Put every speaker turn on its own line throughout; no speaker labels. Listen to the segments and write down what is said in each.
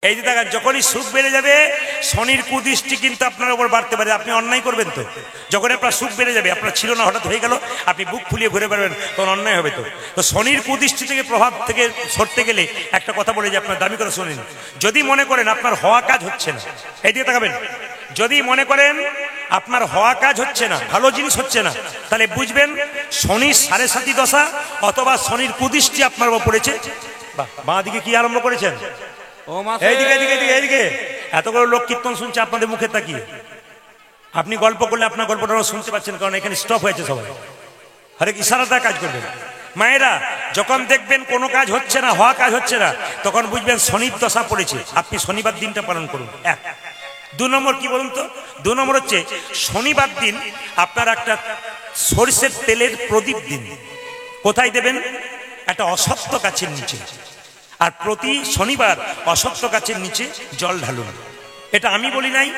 এই যে দেখেন, যখনই সুখ বেড়ে যাবে শনির কুদৃষ্টি কিন্তু আপনার উপর বাড়তে পারে। আপনি অন্যায় করবেন তো, যখন আপনার সুখ বেড়ে যাবে, আপনার ছিল না হঠাৎ হয়ে গেল, আপনি বুক ফুলিয়ে ঘুরে বেড়াবেন, তখন অন্যায় হবে। তো শনির কুদৃষ্টি থেকে, প্রভাব থেকে সরতে গেলে একটা কথা বলে যে আপনার দামি করে শুনেন, যদি মনে করেন আপনার হওয়া কাজ হচ্ছে না, এই দিকে তাকাবেন, যদি মনে করেন আপনার হওয়া কাজ হচ্ছে না, ভালো জিনিস হচ্ছে না, তাহলে বুঝবেন শনির 7.5 দশা অথবা শনির কুদৃষ্টি আপনার উপর পড়েছে। বাঁ দিকে কি আরম্ভ করেছেন? এইদিকে এইদিকে এইদিকে এইদিকে এতগুলো লোক কীর্তন শুনছে আপনাদের মুখে তাকিয়ে। আপনি গল্প করলে আপনার গল্পটা শুনতে পাচ্ছেন, কারণ এখানে স্টপ হয়েছে সবাই। হরেক ইশারাটা কাজ করবেন। মায়েরা, যখন দেখবেন কোনো কাজ হচ্ছে না, হওয়া কাজ হচ্ছে না, তখন বুঝবেন শনির দশা পড়েছে। আপনি শনিবার দিনটা পালন করুন। 2 নম্বর কি বলুন তো? 2 নম্বর হচ্ছে শনিবার দিন আপনার একটা সরিষের তেলের প্রদীপ দিন। কোথায় দেবেন? একটা অসত্য গাছের নিচে। আর প্রতি শনিবার অসত্য গাছের নিচে জল ঢালুন। এটা আমি বলি নাই,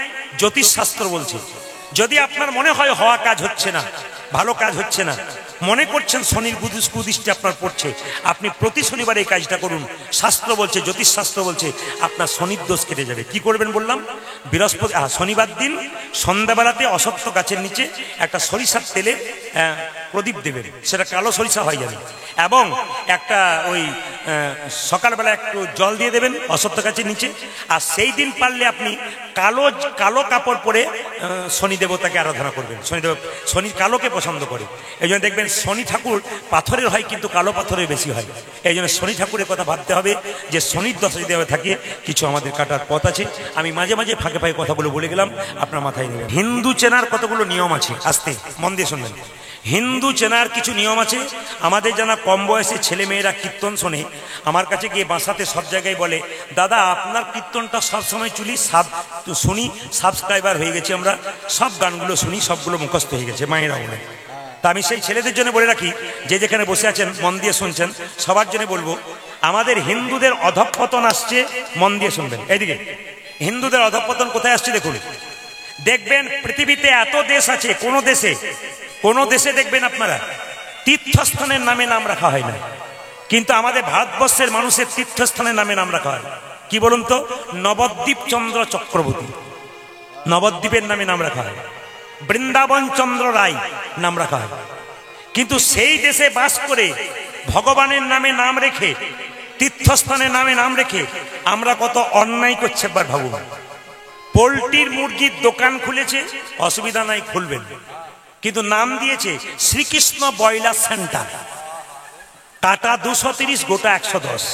জ্যোতিষশাস্ত্র বলছে। যদি আপনার মনে হয় হওয়া কাজ হচ্ছে না, ভালো কাজ হচ্ছে না, মনে করছেন শনির কুদৃষ্টি আপনার পড়ছে, আপনি প্রতি শনিবার এই কাজটা করুন। শাস্ত্র বলছে, জ্যোতিষশাস্ত্র বলছে আপনার শনির দোষ কেটে যাবে। কি করবেন বললাম? শনিবার দিন সন্ধ্যাবেলাতে অসত্য গাছের নিচে একটা সরিষার তেলের প্রদীপ দেবেন। সেটা কালো সরিষা হয়ে যাবে, এবং একটা ওই সকালবেলা একটু জল দিয়ে দেবেন অসত্য গাছের নিচে। আর সেই দিন পারলে আপনি কালো কাপড় পরে শনি দেবতাকে আরাধনা করবেন। শনি কালোকে পছন্দ করে, এই জন্য দেখবেন শনি ঠাকুর পাথরের হয়, কিন্তু কালো পাথরের বেশি হয়। এই জন্য শনি ঠাকুরের কথা ভাবতে হবে যে শনির দশা যদি থাকে কিছু আমাদের কাটার পথ আছে। আমি মাঝে মাঝে ফাঁকে ফাঁকে কথাগুলো বলে গেলাম, আপনার মাথায় নেবেন। হিন্দু চেনার কতগুলো নিয়ম আছে, আস্তে মন দিয়ে শুনবেন। হিন্দু চেনার কিছু নিয়ম আছে। আমাদের জানা কম বয়সে ছেলে মেয়েরা কীর্তন শোনে, আমার কাছে গিয়ে বাসাতে সব জায়গায় বলে, দাদা আপনার কীর্তনটা সবসময় শুনি, সাবস্ক্রাইবার হয়ে গেছে, আমরা সব গানগুলো শুনি, সবগুলো মুখস্থ হয়ে গেছে, মায়েরা বলে। তা আমি সেই ছেলেদের জন্য বলে রাখি, যে যেখানে বসে আছেন মন দিয়ে শুনছেন, সবার জন্য বলবো, আমাদের হিন্দুদের অধঃপতন আসছে, মন দিয়ে শুনবেন। এইদিকে হিন্দুদের অধঃপতন কোথায় আসছে দেখুন। দেখবেন পৃথিবীতে এত দেশ আছে, কোন দেশে দেখবেন আপনারা তীর্থস্থানের নামে নাম রাখা হয় না, কিন্তু আমাদের ভারতবর্ষের মানুষের তীর্থস্থানের নামে নাম রাখা হয়। কি বলুন তো? নবদ্বীপ চন্দ্র চক্রবর্তী, নবদ্বীপের নামে নাম রাখা হয়। বৃন্দাবন চন্দ্র রায় নাম রাখা হয়। কিন্তু সেই দেশে বাস করে ভগবানের নামে নাম রেখে, তীর্থস্থানের নামে নাম রেখে আমরা কত অন্যায় করছি একবার ভাবুন। পোল্ট্রির মুরগির দোকান খুলেছে, অসুবিধা নাই, খুলবেন, কিন্তু নাম দিয়েছে শ্রীকৃষ্ণ ব্রয়লার সেন্টার। কাটা 230, গোটা 110।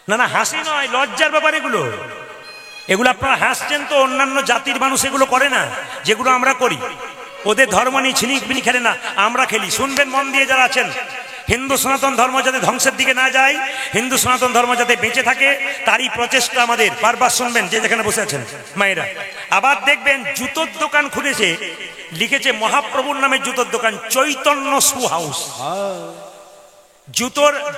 না হাসি নয়, লজ্জার ব্যাপার এগুলো। এগুলো আপনারা হাসছেন তো, অন্যান্য জাতির মানুষ এগুলো করে না, যেগুলো আমরা করি। ওদের ধর্ম নিয়ে ছিনিকবিনি খেলে না, আমরা খেলি। শুনবেন মন দিয়ে যারা আছেন, হিন্দু সনাতন ধর্ম যাতে ধ্বংসের দিকে না যায়, হিন্দু সনাতন ধর্ম যাতে বেঁচে থাকে, তারই প্রচেষ্টা আমাদের। বারবার শুনবেন যে যেখানে বসে আছেন মায়েরা। আবার দেখবেন জুতোর দোকান খুলেছে, লিখেছে মহাপ্রভুর নামে জুতোর দোকান, চৈতন্য শু হাউস।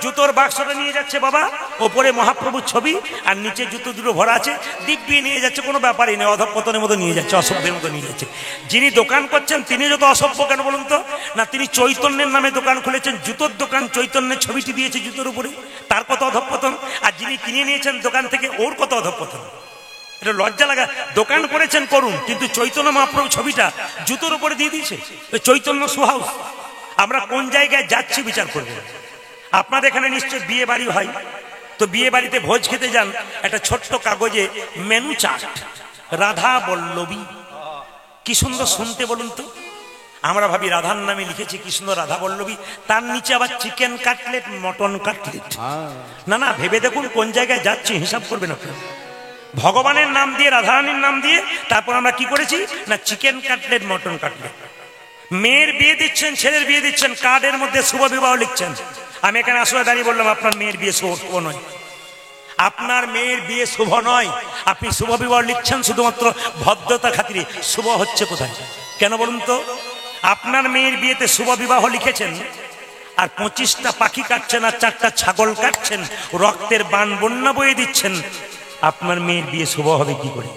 জুতোর বাক্সটা নিয়ে যাচ্ছে বাবা, ওপরে মহাপ্রভুর ছবি, আর নিচে জুতো দুটো ভরা আছে, দিক দিয়ে নিয়ে যাচ্ছে, কোনো ব্যাপারই নেই, অধঃপতনের মতো নিয়ে যাচ্ছে, অসভ্যের মতো নিয়ে যাচ্ছে। যিনি দোকান করছেন তিনি যত অসভ্য কেন বলুন তো? না, তিনি চৈতন্যের নামে দোকান খুলেছেন, জুতোর দোকান, চৈতন্যের ছবিটি দিয়েছে জুতোর উপরে, তার কত অধঃপতন। আর যিনি কিনে নিয়েছেন দোকান থেকে, ওর কত অধঃপতন। এটা লজ্জা লাগা। দোকান করেছেন করুন, কিন্তু চৈতন্য মহাপ্রভু ছবিটা জুতোর উপরে দিয়ে দিয়েছে, চৈতন্য শু হাউস। আমরা কোন জায়গায় যাচ্ছি বিচার করবেন। আপনাদের এখানে নিশ্চয় বিয়ে বাড়ি হয়, তো বিয়ে বাড়িতে ভোজ খেতে যান, একটা ছোট্ট কাগজে মেনু চার্ট, রাধা বল্লভী। কি সুন্দর শুনতে বলুন তো। আমরা ভাবি রাধার নামে লিখেছি কি সুন্দর রাধা বল্লভী, তার নিচে আবার চিকেন কাটলেট, মটন কাটলেট। না ভেবে দেখুন কোন জায়গায় যাচ্ছি, হিসাব করবেন আপনি। ভগবানের নাম দিয়ে, রাধারানীর নাম দিয়ে, তারপর আমরা কি করেছি না, চিকেন কাটলেট, মটন কাটলেট। মেয়ের বিয়ে দিচ্ছেন, ছেলের বিয়ে দিচ্ছেন, কার্ডের মধ্যে শুভ বিবাহ লিখছেন। আমি এখানে আসলে দাঁড়িয়ে বললাম আপনার মেয়ের বিয়ে শুভ নয়, আপনার মেয়ের বিয়ে শুভ নয়। আপনি শুভ বিবাহ লিখছেন শুধুমাত্র ভদ্রতা খাতিরে। শুভ হচ্ছে কোথায় কেন বলুন তো? আপনার মেয়ের বিয়েতে শুভ বিবাহ লিখেছেন, আর 25টা পাখি কাটছেন, আর 4টা ছাগল কাটছেন, রক্তের বান বন্যা বয়ে দিচ্ছেন। আপনার মেয়ের বিয়ে শুভ হবে কি করে?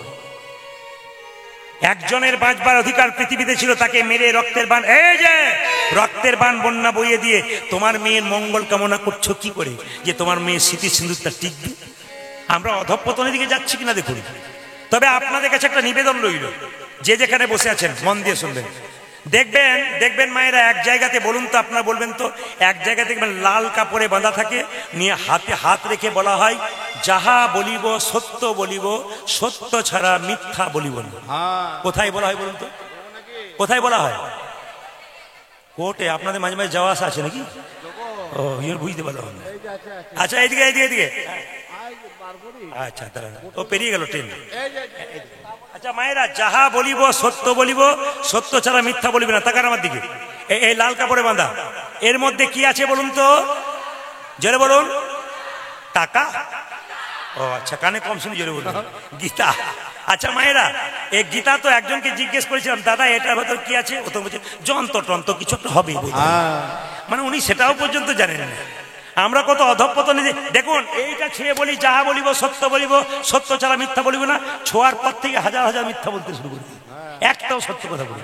একজনের বাঁচবার অধিকার পৃথিবীতে ছিল, তাকে মেরে রক্তের বান, এই যে রক্তের বান বন্যা বইয়ে দিয়ে তোমার মেয়ের মঙ্গল কামনা করছো কি করে, যে তোমার মেয়ের স্মৃতি সিন্দুরটা টিকবে? আমরা অধঃপতনের দিকে যাচ্ছি কিনা দেখুন। তবে আপনাদের কাছে একটা নিবেদন রইল, যে যেখানে বসে আছেন মন দিয়ে শুনবেন। দেখবেন মায়েরা, এক জায়গাতে বলুন তো, আপনারা বলবেন তো, এক জায়গায় দেখবেন লাল কাপড়ে বাঁধা থাকে, নিয়ে হাতে হাত রেখে বলা হয়, যাহা বলিব সত্য বলিব, সত্য ছাড়া মিথ্যা বলিব না। কোথায় বলা হয় বলুন তো, কোথায় বলা হয়? কোর্টে। আপনাদের মাঝে মাঝে যাওয়া আসা আছে নাকি? ও, বুঝতে পারলাম। আচ্ছা, এইদিকে এইদিকে এইদিকে। আচ্ছা, ও পেরিয়ে গেল ট্রেন। আচ্ছা মায়েরা, যাহা বলিব সত্য বলিব, সত্য ছাড়া মিথ্যা বলিব না। তাকান আমার দিকে, এই লাল কাপড়ে বাঁধা, এর মধ্যে কি আছে বলুন তো, জোরে বলুন। টাকা? ও আচ্ছা, কানে কম শুনি, জোরে বলুন। গীতা। আচ্ছা মায়েরা, এই গীতা তো একজনকে জিজ্ঞেস করেছিলাম, দাদা এটার ভেতর কি আছে? ও তো বলছে যন্ত্র টন্ত্র কিছু একটা হবে, মানে উনি সেটাও পর্যন্ত জানেন না। আমরা কত অধঃপতনে। দেখুন, এইটা ছুঁয়ে বলি, যাহা বলিব সত্য বলিব, সত্য ছাড়া মিথ্যা বলিব না। ছোঁয়ার পর থেকে হাজার হাজার মিথ্যা বলতে শুরু করি, একটাও সত্য কথা বলি।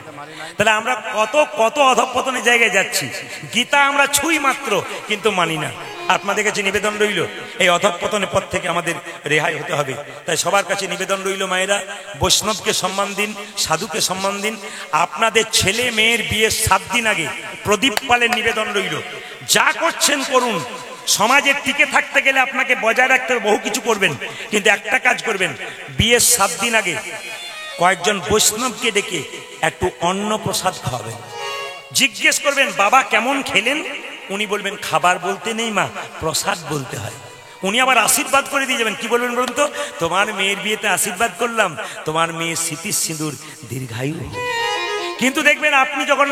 তাহলে আমরা কত কত অধঃপতনের জায়গায় যাচ্ছি। গীতা আমরা ছুঁই মাত্র, কিন্তু মানি না। আপনাদের কাছে নিবেদন রইল, এই অধঃপতনের পথ থেকে আমাদের রেহাই হতে হবে। তাই সবার কাছে নিবেদন রইল, মায়েরা, বৈষ্ণবকে সম্মান দিন, সাধুকে সম্মান দিন। আপনাদের ছেলে মেয়ের বিয়ের 7 দিন আগে প্রদীপ পালের নিবেদন রইল, যা করছেন করুন। সমাজে টিকে থাকতে গেলে আপনাকে বজায় রাখতে বহু কিছু করবেন, কিন্তু একটা কাজ করবেন, বিয়ের 7 দিন আগে কয়েকজন বৈষ্ণবকে ডেকে একটু অন্ন প্রসাদ খাওয়াবেন। জিজ্ঞেস করবেন, বাবা কেমন খেলেন? উনি বলবেন, খাবার বলতে নেই মা, প্রসাদ বলতে হয়। উনি আবার আশীর্বাদ করে দিয়ে যাবেন। কি বলবেন বলুন তো? তোমার মেয়ের বিয়েতে আশীর্বাদ করলাম, তোমার মেয়ের স্মৃতির সিঁদুর দীর্ঘায়ু। কিন্তু দেখবেন, আপনি যখন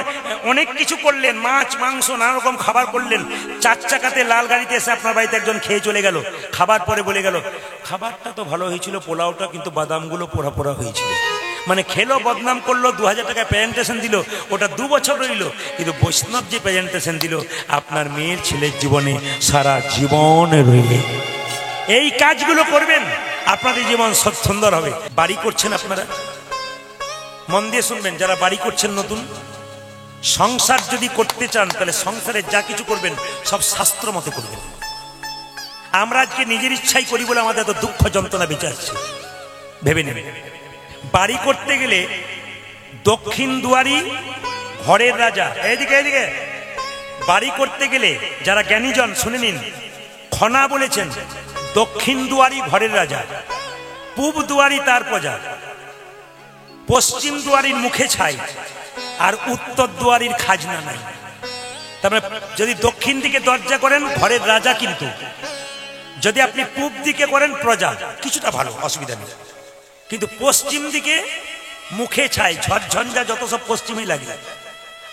অনেক কিছু করলেন, মাছ মাংস নানা রকম খাবার করলেন, 4 চাকাতে লাল গাড়িতে এসে আপনার বাড়িতে একজন খেয়ে চলে গেল, খাবার পরে বলে গেল, খাবারটা তো ভালো হয়েছিল, পোলাওটা, কিন্তু বাদামগুলো পোড়া পোড়া হয়েছিল। মানে খেলো, বদনাম করলো, 2000 টাকায় প্রেজেন্টেশন দিল, ওটা 2 বছর রইল, কিন্তু বৈষ্ণব যে প্রেজেন্টেশন দিল আপনার মেয়ের ছেলের জীবনে সারা জীবন রইলে। এই কাজগুলো করবেন, আপনাদের জীবন সুন্দর হবে। বাড়ি করছেন আপনারা, মন দিয়ে শুনবেন, যারা বাড়ি করছেন নতুন, সংসার যদি করতে চান, তাহলে সংসারে যা কিছু করবেন সব শাস্ত্র মতে করবেন। আমরা আজকে নিজের ইচ্ছাই করি বলে আমাদের এত দুঃখ যন্ত্রণা বেঁচে আসছে। ভেবে নেবেন, বাড়ি করতে গেলে দক্ষিণ দুয়ারি ঘরের রাজা। এইদিকে এইদিকে, বাড়ি করতে গেলে যারা জ্ঞানীজন শুনে নিন, খনা বলেছেন দক্ষিণ দুয়ারি ঘরের রাজা, পূব দুয়ারি তার প্রজা, পশ্চিম দুয়ারির মুখে ছাই, আর উত্তর দুয়ারির খাজনা নাই। তারপরে যদি দক্ষিণ দিকে দরজা করেন ঘরের রাজা, কিন্তু যদি আপনি পূব দিকে করেন প্রজা, কিছুটা ভালো, অসুবিধা নেই। কিন্তু পশ্চিম দিকে মুখে ছাই, ঝড়ঝঞ্ঝা যত সব পশ্চিমে লাগে।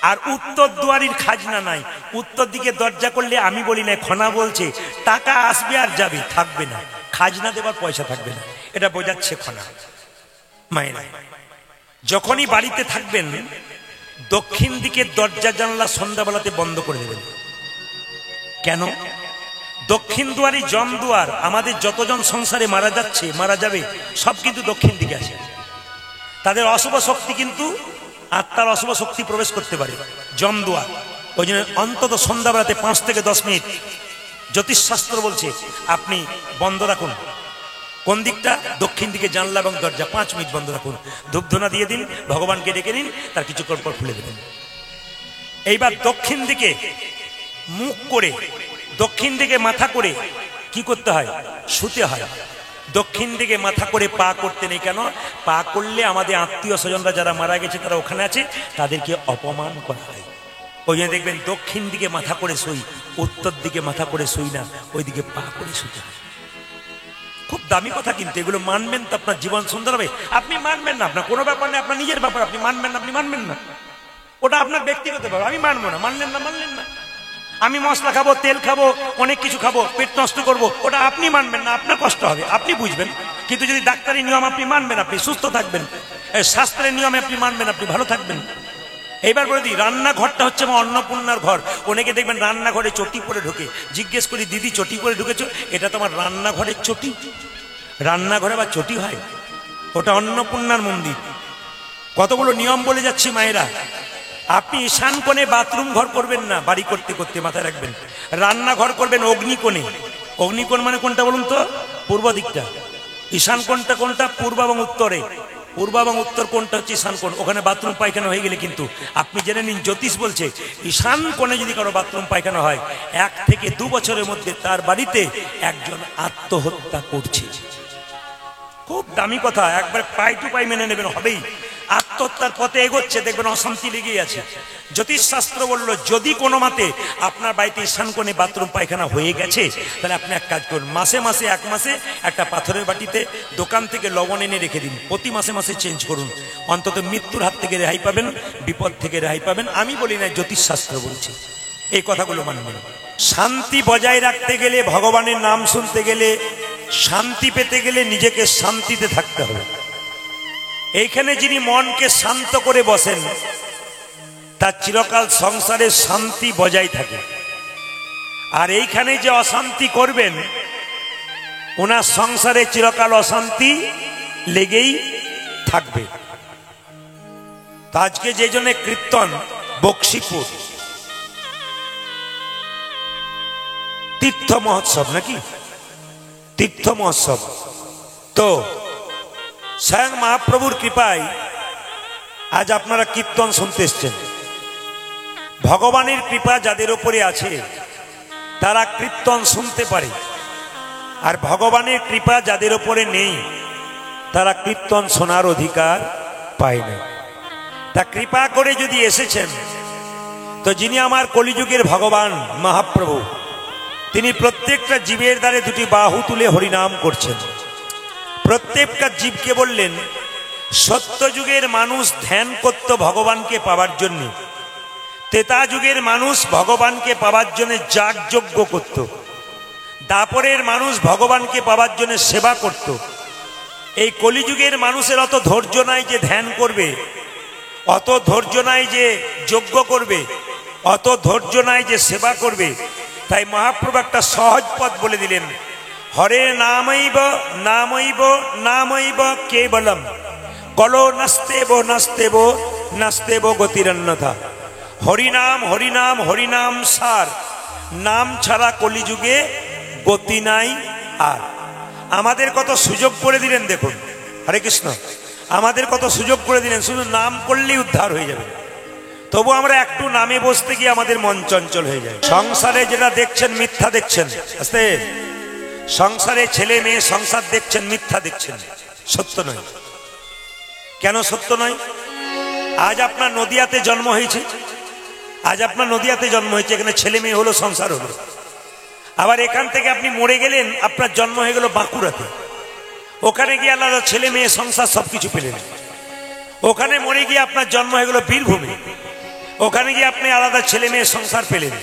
আর উত্তর দুয়ারির খাজনা নাই। উত্তর দিকে দরজা করলে, আমি বলি না, খনা বলছে, টাকা আসবে আর যাবে, থাকবে না, খাজনা দেবার পয়সা থাকবে না। এটা বোঝাচ্ছে খনা। মায়েরা, যখনই বাড়িতে থাকবেন, দক্ষিণ দিকের দরজা জানলা সন্ধ্যাবেলাতে বন্ধ করে দেবেন। কেন? দক্ষিণ দুয়ারি জম দুয়ার। আমাদের যতজন সংসারে মারা যাচ্ছে, মারা যাবে, সব কিন্তু দক্ষিণ দিকে আছে। তাদের অশুভ শক্তি, কিন্তু আত্মার অশুভ শক্তি প্রবেশ করতে পারে জম দুয়ার। ওই জন্য অন্তত সন্ধ্যাবেলাতে 5 থেকে 10 মিনিট জ্যোতিষশাস্ত্র বলছে আপনি বন্ধ রাখুন। কোন দিকটা? দক্ষিণ দিকে জানলা এবং দরজা 5 মিনিট বন্ধ রাখুন। ধূপধুনা দিয়ে দিন, ভগবানকে ডেকে নিন, তার কিছুক্ষণ পর খুলে দেবেন। এইবার দক্ষিণ দিকে মুখ করে, দক্ষিণ দিকে মাথা করে কি করতে হয়? শুতে হয়। দক্ষিণ দিকে মাথা করে পা করতে নেই। কেন? পা করলে আমাদের আত্মীয় স্বজনরা যারা মারা গেছে, তারা ওখানে আছে, তাদেরকে অপমান করা হয়। ওই জন্য দেখবেন দক্ষিণ দিকে মাথা করে শুই, উত্তর দিকে মাথা করে শুই না, ওইদিকে পা করে শুতে হয়। খুব দামি কথা, কিন্তু এগুলো মানবেন তো আপনার জীবন সুন্দর হবে। আপনি মানবেন না, আপনার কোনো ব্যাপার নেই, আপনার নিজের ব্যাপার। আপনি মানবেন না, আপনি মানবেন না, ওটা আপনার ব্যক্তিগত ব্যাপার। আমি মানবো না, মানলেন না, মানলেন না। আমি মশলা খাবো, তেল খাবো, অনেক কিছু খাবো, পেট নষ্ট করবো, ওটা আপনি মানবেন না, আপনার কষ্ট হবে, আপনি বুঝবেন। কিন্তু যদি ডাক্তারি নিয়ম আপনি মানবেন, আপনি সুস্থ থাকবেন। শাস্ত্রের নিয়মে আপনি মানবেন, আপনি ভালো থাকবেন। এইবার বলে দিই, রান্নাঘরটা হচ্ছে আমার অন্নপূর্ণার ঘর। অনেকে দেখবেন রান্নাঘরে চটি পরে ঢোকে। জিজ্ঞেস করি, দিদি চটি পরে ঢুকেছো? এটা তো আমার রান্নাঘরের চটি। রান্নাঘরে বা চটি হয়? ওটা অন্নপূর্ণার মন্দির। কতগুলো নিয়ম বলে যাচ্ছি মায়েরা। আপনি ঈশান কোণে বাথরুম ঘর করবেন না, বাড়ি করতে করতে মাথায় রাখবেন। রান্নাঘর করবেন অগ্নিকোণে। অগ্নিকোণ মানে কোনটা বলুন তো? পূর্ব দিকটা। ঈশান কোণটা কোনটা? পূর্ব এবং উত্তরে। পূর্ব এবং উত্তর কোণটা হচ্ছে ঈশান কোণ। ওখানে বাথরুম পায়খানা হয়ে গেলে কিন্তু আপনি জেনে নিন, জ্যোতিষ বলছে ঈশান কোণে যদি কারো বাথরুম পায়খানা হয় 1 থেকে 2 বছরের মধ্যে তার বাড়িতে একজন আত্মহত্যা করছে। খুব দামি কথা, একবার পাই টু পাই মেনে নেবেন, হবেই। আত্মহত্যার পথে এগোচ্ছে, দেখবেন অশান্তি লেগেই আছে। জ্যোতিষশাস্ত্র বলল যদি কোনো মতে আপনার বাড়িতে ঈশান কোণে বাথরুম পায়খানা হয়ে গেছে, তাহলে আপনি এক কাজ করুন, মাসে মাসে 1 মাসে একটা পাথরের বাটিতে দোকান থেকে লবণ এনে রেখে দিন। প্রতি মাসে মাসে চেঞ্জ করুন, অন্তত মৃত্যুর হাত থেকে রেহাই পাবেন, বিপদ থেকে রেহাই পাবেন। আমি বলি না, জ্যোতিষশাস্ত্র বলছি, এই কথাগুলো মানবেন। শান্তি বজায় রাখতে গেলে, ভগবানের নাম শুনতে গেলে, শান্তি পেতে গেলে নিজেকে শান্তিতে থাকতে হবে। এইখানে যিনি মনকে শান্ত করে বসেন তার চিরকাল সংসারে শান্তি বজায় থাকে। আর এইখানে যে অশান্তি করবেন, ওনার সংসারে চিরকাল অশান্তি লেগেই থাকবে। আজকে যে জন্য কীর্তন, বক্সিপুর তীর্থ মহোৎসব, নাকি তীর্থ মহোৎসব, তো স্বয়ং মহাপ্রভুর কৃপায় আজ আপনারা কীর্তন শুনতে এসছেন। ভগবানের কৃপা যাদের উপরে আছে তারা কীর্তন শুনতে পারে, আর ভগবানের কৃপা যাদের উপরে নেই তারা কীর্তন শোনার অধিকার পায় না। তা কৃপা করে যদি এসেছেন, তো যিনি আমার কলিযুগের ভগবান মহাপ্রভু, তিনি প্রত্যেকটা জীবের দ্বারে 2টি বাহু তুলে হরিনাম করছেন। প্রত্যেকটা জীবকে বললেন, সত্যযুগের মানুষ ধ্যান করত ভগবানকে পাওয়ার জন্য, ত্রেতা যুগের মানুষ ভগবানকে পাওয়ার জন্য যাগযজ্ঞ করত, দাপরের মানুষ ভগবানকে পাওয়ার জন্য সেবা করত। এই কলিযুগের মানুষের অত ধৈর্য নাই যে ধ্যান করবে, অত ধৈর্য নাই যে যজ্ঞ করবে, অত ধৈর্য নাই যে সেবা করবে। তাই মহাপ্রভু একটা সহজ পথ বলে দিলেন, হরে নামৈব নামৈব নামৈব কেবলম কলো নাস্তেব নাস্তেব নাস্তেব গতিরন্যথা। হরিনাম হরিনাম হরিনাম সার, নাম ছাড়া কলিযুগে গতি নাই। আর আমাদের কত সুযোগ করে দিলেন দেখুন, হরে কৃষ্ণ, আমাদের কত সুযোগ করে দিলেন, শুধু নাম করলেই উদ্ধার হয়ে যাবে। তবু আমরা একটু নামে বসতে গিয়ে আমাদের মন চঞ্চল হয়ে যায়। সংসারে যেটা দেখছেন মিথ্যা দেখছেন, আস্তে, সংসারে ছেলে মেয়ে সংসার দেখছেন, মিথ্যা দেখছেন, সত্য নয়। কেন সত্য নয়? আজ আপনার নদিয়াতে জন্ম হয়েছে, আজ আপনার নদিয়াতে জন্ম হয়েছে, এখানে ছেলে মেয়ে হলো, সংসার হলো। আবার এখান থেকে আপনি মরে গেলেন, আপনার জন্ম হয়ে গেল বাঁকুড়াতে, ওখানে গিয়ে আলাদা ছেলে মেয়ে সংসার সবকিছু পেলেন। ওখানে মরে গিয়ে আপনার জন্ম হয়ে গেল বীরভূমে, ওখানে গিয়ে আপনি আলাদা ছেলে মেয়ে সংসার পেলেন।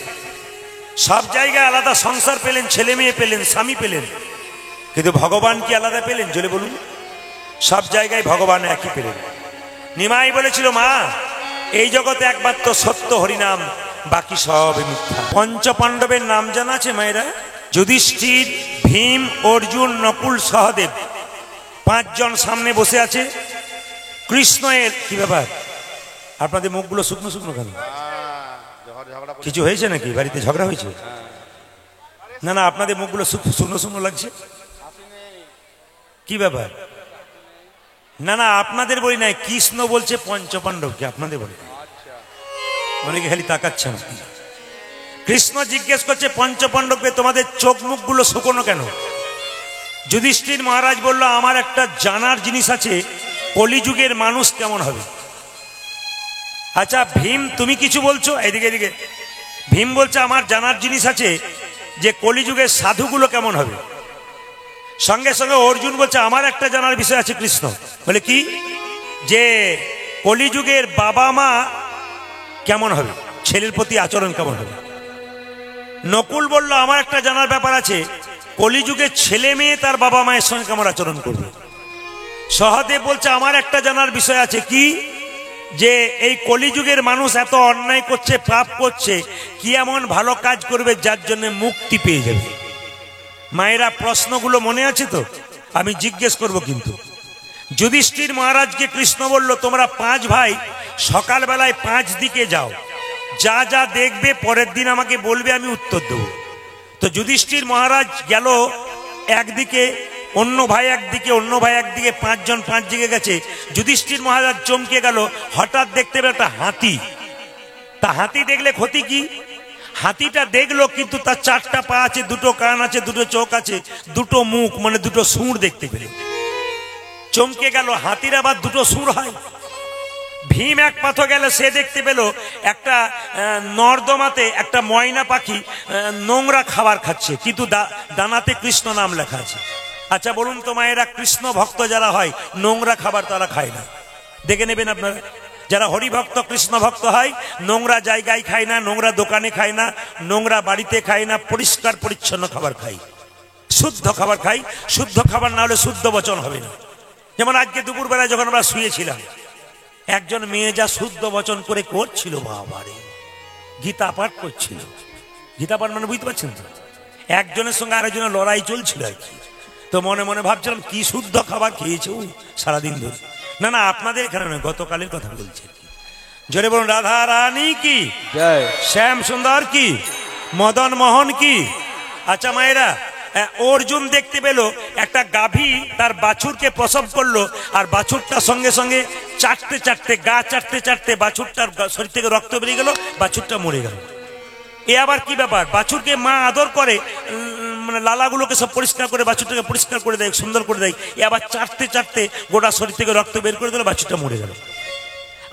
সব জায়গায় আলাদা সংসার পেলেন, ছেলে মেয়ে পেলেন, স্বামী পেলেন, কিন্তু ভগবান কি আলাদা পেলেন? জলে বলুন। সব জায়গায় ভগবান একই পেলেন। নিমাই বলেছিল, মা এই জগতে একবার তো সত্য হরিনাম, বাকি সব মিথ্যা। পঞ্চপাণ্ডবের নাম জানা আছে মায়েরা? যুধিষ্ঠির, ভীম, অর্জুন, নকুল, সহদেব, 5 জন সামনে বসে আছে। কৃষ্ণের কি ব্যাপার? আপনাদের মুখগুলো শুকনো শুকনো কেন? কিছু হয়েছে নাকি? বাড়িতে ঝগড়া হয়েছে? না না, আপনাদের মুখগুলো শুকনো শুকনো লাগছে, কি ব্যাপার? না না, আপনাদের বলি নাই, কৃষ্ণ বলছে পঞ্চপাণ্ডবকে, আপনাদের বলি। অনেকে খালি তাকাচ্ছেন। কৃষ্ণ জিজ্ঞেস করছে পঞ্চপাণ্ডবকে, তোমাদের চোখ মুখগুলো শুকনো কেন? যুধিষ্ঠির মহারাজ বলল, আমার একটা জানার জিনিস আছে, কলিযুগের মানুষ কেমন হবে। আচ্ছা ভীম, তুমি কিছু বলছো? এদিকে এদিকে ভীম বলছে, আমার জানার জিনিস আছে যে কলিযুগের সাধুগুলো কেমন হবে। সঙ্গে সঙ্গে অর্জুন বলছে, আমার একটা জানার বিষয় আছে। কৃষ্ণ বলে, কি? যে কলিযুগের বাবা মা কেমন হবে, ছেলের প্রতি আচরণ কেমন হবে। নকুল বলল, আমার একটা জানার ব্যাপার আছে, কলিযুগের ছেলে মেয়ে তার বাবা মায়ের সঙ্গে কেমন আচরণ করবে। সহদেব বলছে, আমার একটা জানার বিষয় আছে, কি? যে এই কলিযুগের মানুষ এত অন্যায় করছে, পাপ করছে, কি এমন ভালো কাজ করবে যার জন্য মুক্তি পেয়ে যাবে। মায়েরা প্রশ্নগুলো মনে আছে তো? আমি জিজ্ঞেস করব। কিন্তু যুধিষ্ঠির মহারাজকে কৃষ্ণ বলল, তোমরা 5 ভাই সকালবেলায় 5 দিকে যাও, যা যা দেখবে পরের দিন আমাকে বলবে, আমি উত্তর দেব। তো যুধিষ্ঠির মহারাজ গেল একদিকে, অন্য ভাই একদিকে, অন্য ভাই একদিকে, 5 জন 5 দিকে গেছে। যুধিষ্ঠির মহারাজ চমকে গেল, হঠাৎ দেখতে পেল একটা হাতি। তা হাতি দেখলে ক্ষতি কি? হাতিটা দেখলো কিন্তু তার 4টা পা আছে, 2টো কান আছে, 2টো চোখ আছে, 2টো মুখ, মানে 2টো সুর দেখতে পেল। চমকে গেল, হাতির আবার 2টো সুর হয়। ভীম এক পাথর গেল, সে দেখতে পেল একটা নর্দমাতে একটা ময়না পাখি নোংরা খাবার খাচ্ছে, কিন্তু দানাতে কৃষ্ণ নাম লেখা আছে। আচ্ছা বলুন তো মায়েরা, কৃষ্ণ ভক্ত যারা হয় নোংরা খাবার তারা খায় না? দেখে নেবেন আপনারা, যারা হরিভক্ত কৃষ্ণ ভক্ত হয় নোংরা জায়গায় খায় না, নোংরা দোকানে খায় না, নোংরা বাড়িতে খায় না, পরিষ্কার পরিচ্ছন্ন খাবার খায়, শুদ্ধ খাবার খায়। শুদ্ধ খাবার না হলে শুদ্ধ বচন হবে না। যেমন আজকে দুপুরবেলা যখন আমরা শুয়েছিলাম, একজন মেয়ে যা শুদ্ধ বচন করে করছিল, বাবারে, গীতা পাঠ করছিল। গীতা পাঠ মানে বুঝতে পারছেন তো, একজনের সঙ্গে আরেকজনের লড়াই চলছিল আর কি। তো মনে মনে ভাবছিলাম কি শুদ্ধ খাবার খেয়েছে সারাদিন ধরে। না না, আপনাদের এখানে নয়, গতকালের কথা বলছি। জোরে বলুন রাধা রানী কি জয়, শ্যাম সুন্দর কি, মদন মোহন কি। আচ্ছা মায়েরা, অর্জুন দেখতে পেল একটা গাভী তার বাছুরকে প্রসব করলো, আর বাছুরটা সঙ্গে সঙ্গে চাটতে চাটতে, গা চাটতে চাটতে বাছুরটার শরীর থেকে রক্ত বেরিয়ে গেল, বাছুরটা মরে গেল। এ আবার কি ব্যাপার? বাছুরকে মা আদর করে, মানে লালাগুলোকে সব পরিষ্কার করে বাছুরটাকে পরিষ্কার করে দেয়, সুন্দর করে দেয়। এ আবার চাটতে চাটতে গোটা শরীর থেকে রক্ত বের করে দিল, বাছুরটা মরে গেল।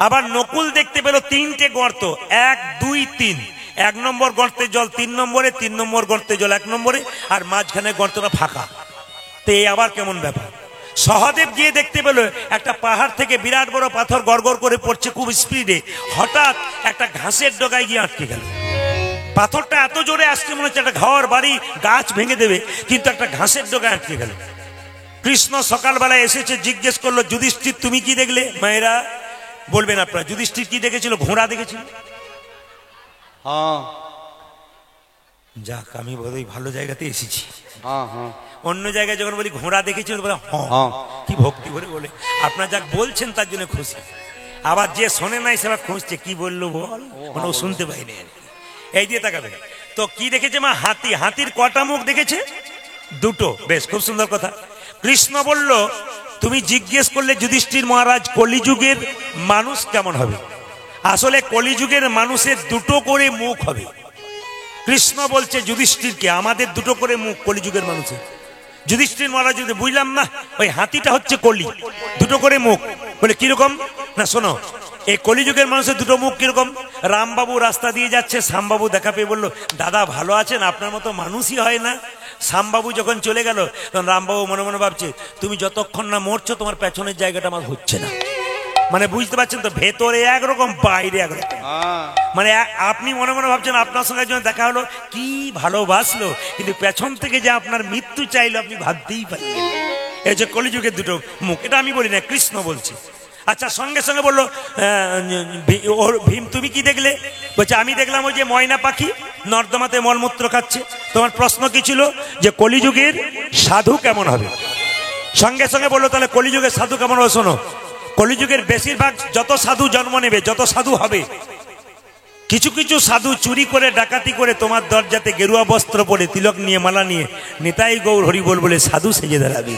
আবার নকুল দেখতে পেল 3টে গর্ত, 1, 2, 3। 1 নম্বর গর্তে জল 3 নম্বরে, 3 নম্বর গর্তে জল 1 নম্বরে, আর মাঝখানে গর্তটা ফাঁকা। তো এই আবার কেমন ব্যাপার? সহদেব গিয়ে দেখতে পেল একটা পাহাড় থেকে বিরাট বড় পাথর গড়গড় করে পড়ছে খুব স্পিডে, হঠাৎ একটা ঘাসের ডগায় গিয়ে আটকে গেল। পাথরটা এত জোরে আসছে মনে হচ্ছে একটা ঘর বাড়ি গাছ ভেঙে দেবে, কিন্তু একটা ঘাসের ডগায় আটকে গেল। কৃষ্ণ সকালবেলায় এসেছে, জিজ্ঞেস করলো যুধিষ্ঠির তুমি কি দেখলে? মায়েরা বলবেন আপনারা, যুধিষ্ঠির কি দেখেছিল? ঘোড়া দেখেছিল। যাক, আমি বোধহয় ভালো জায়গাতে এসেছি। অন্য জায়গায় যখন বলি ঘোড়া দেখেছিল, কি ভক্তি করে বলে। আপনারা যাক বলছেন তার জন্য খুশি। আবার যে শোনে নাই সেবার খুঁজছে কি বললো বল, ও শুনতে পাইনি। এই দিয়ে তাকাবে। তো কি দেখেছে মা? হাতি। হাতির কটা মুখ দেখেছে? 2টো। বেশ, খুব সুন্দর কথা। কৃষ্ণ বলল তুমি জিজ্ঞেস করলে যুধিষ্ঠির মহারাজ কলিযুগের মানুষ কেমন হবে। আসলে কলিযুগের মানুষের 2টো করে মুখ হবে। কৃষ্ণ বলছে যুধিষ্ঠিরকে আমাদের 2টো করে মুখ কলিযুগের মানুষের। যুধিষ্ঠির মহারাজ যদি বুঝলাম না, ওই হাতিটা হচ্ছে কলি, 2টো করে মুখ। বলে কিরকম? না শোনো, এই কলিযুগের মানুষের 2টো মুখ কিরকম? রামবাবু রাস্তা দিয়ে যাচ্ছে, শ্যামবাবু দেখা পেয়ে বললো দাদা ভালো আছেন, আপনার মতো মানুষই হয় না। শ্যামবাবু যখন চলে গেল তখন রামবাবু মনে মনে ভাবছে তুমি যতক্ষণ না মরছো তোমার পেছনের জায়গাটা আমার হচ্ছে না। মানে বুঝতে পারছেন তো, ভেতরে একরকম বাইরে একরকম। মানে আপনি মনে মনে ভাবছেন আপনার সঙ্গে একজন দেখা হলো কি ভালোবাসলো, কিন্তু পেছন থেকে যে আপনার মৃত্যু চাইলো আপনি ভাবতেই পারলেন। এই যে কলিযুগের 2টো মুখ, এটা আমি বলি না, কৃষ্ণ বলছে। আচ্ছা, সঙ্গে সঙ্গে বললো ভীম তুমি কি দেখলে? বলছে আমি দেখলাম ওই যে ময়না পাখি নর্দমাতে মলমূত্র খাচ্ছে। তোমার প্রশ্ন কি ছিল? যে কলিযুগের সাধু কেমন হবে। সঙ্গে সঙ্গে বললো তাহলে কলিযুগের সাধু কেমন হবে শোনো। কলিযুগের বেশিরভাগ যত সাধু জন্ম নেবে, যত সাধু হবে, কিছু কিছু সাধু চুরি করে ডাকাতি করে তোমার দরজাতে গেরুয়া বস্ত্র পরে তিলক নিয়ে মালা নিয়ে নিতাই গৌর হরি বল বলে সাধু সেজে দাঁড়াবে।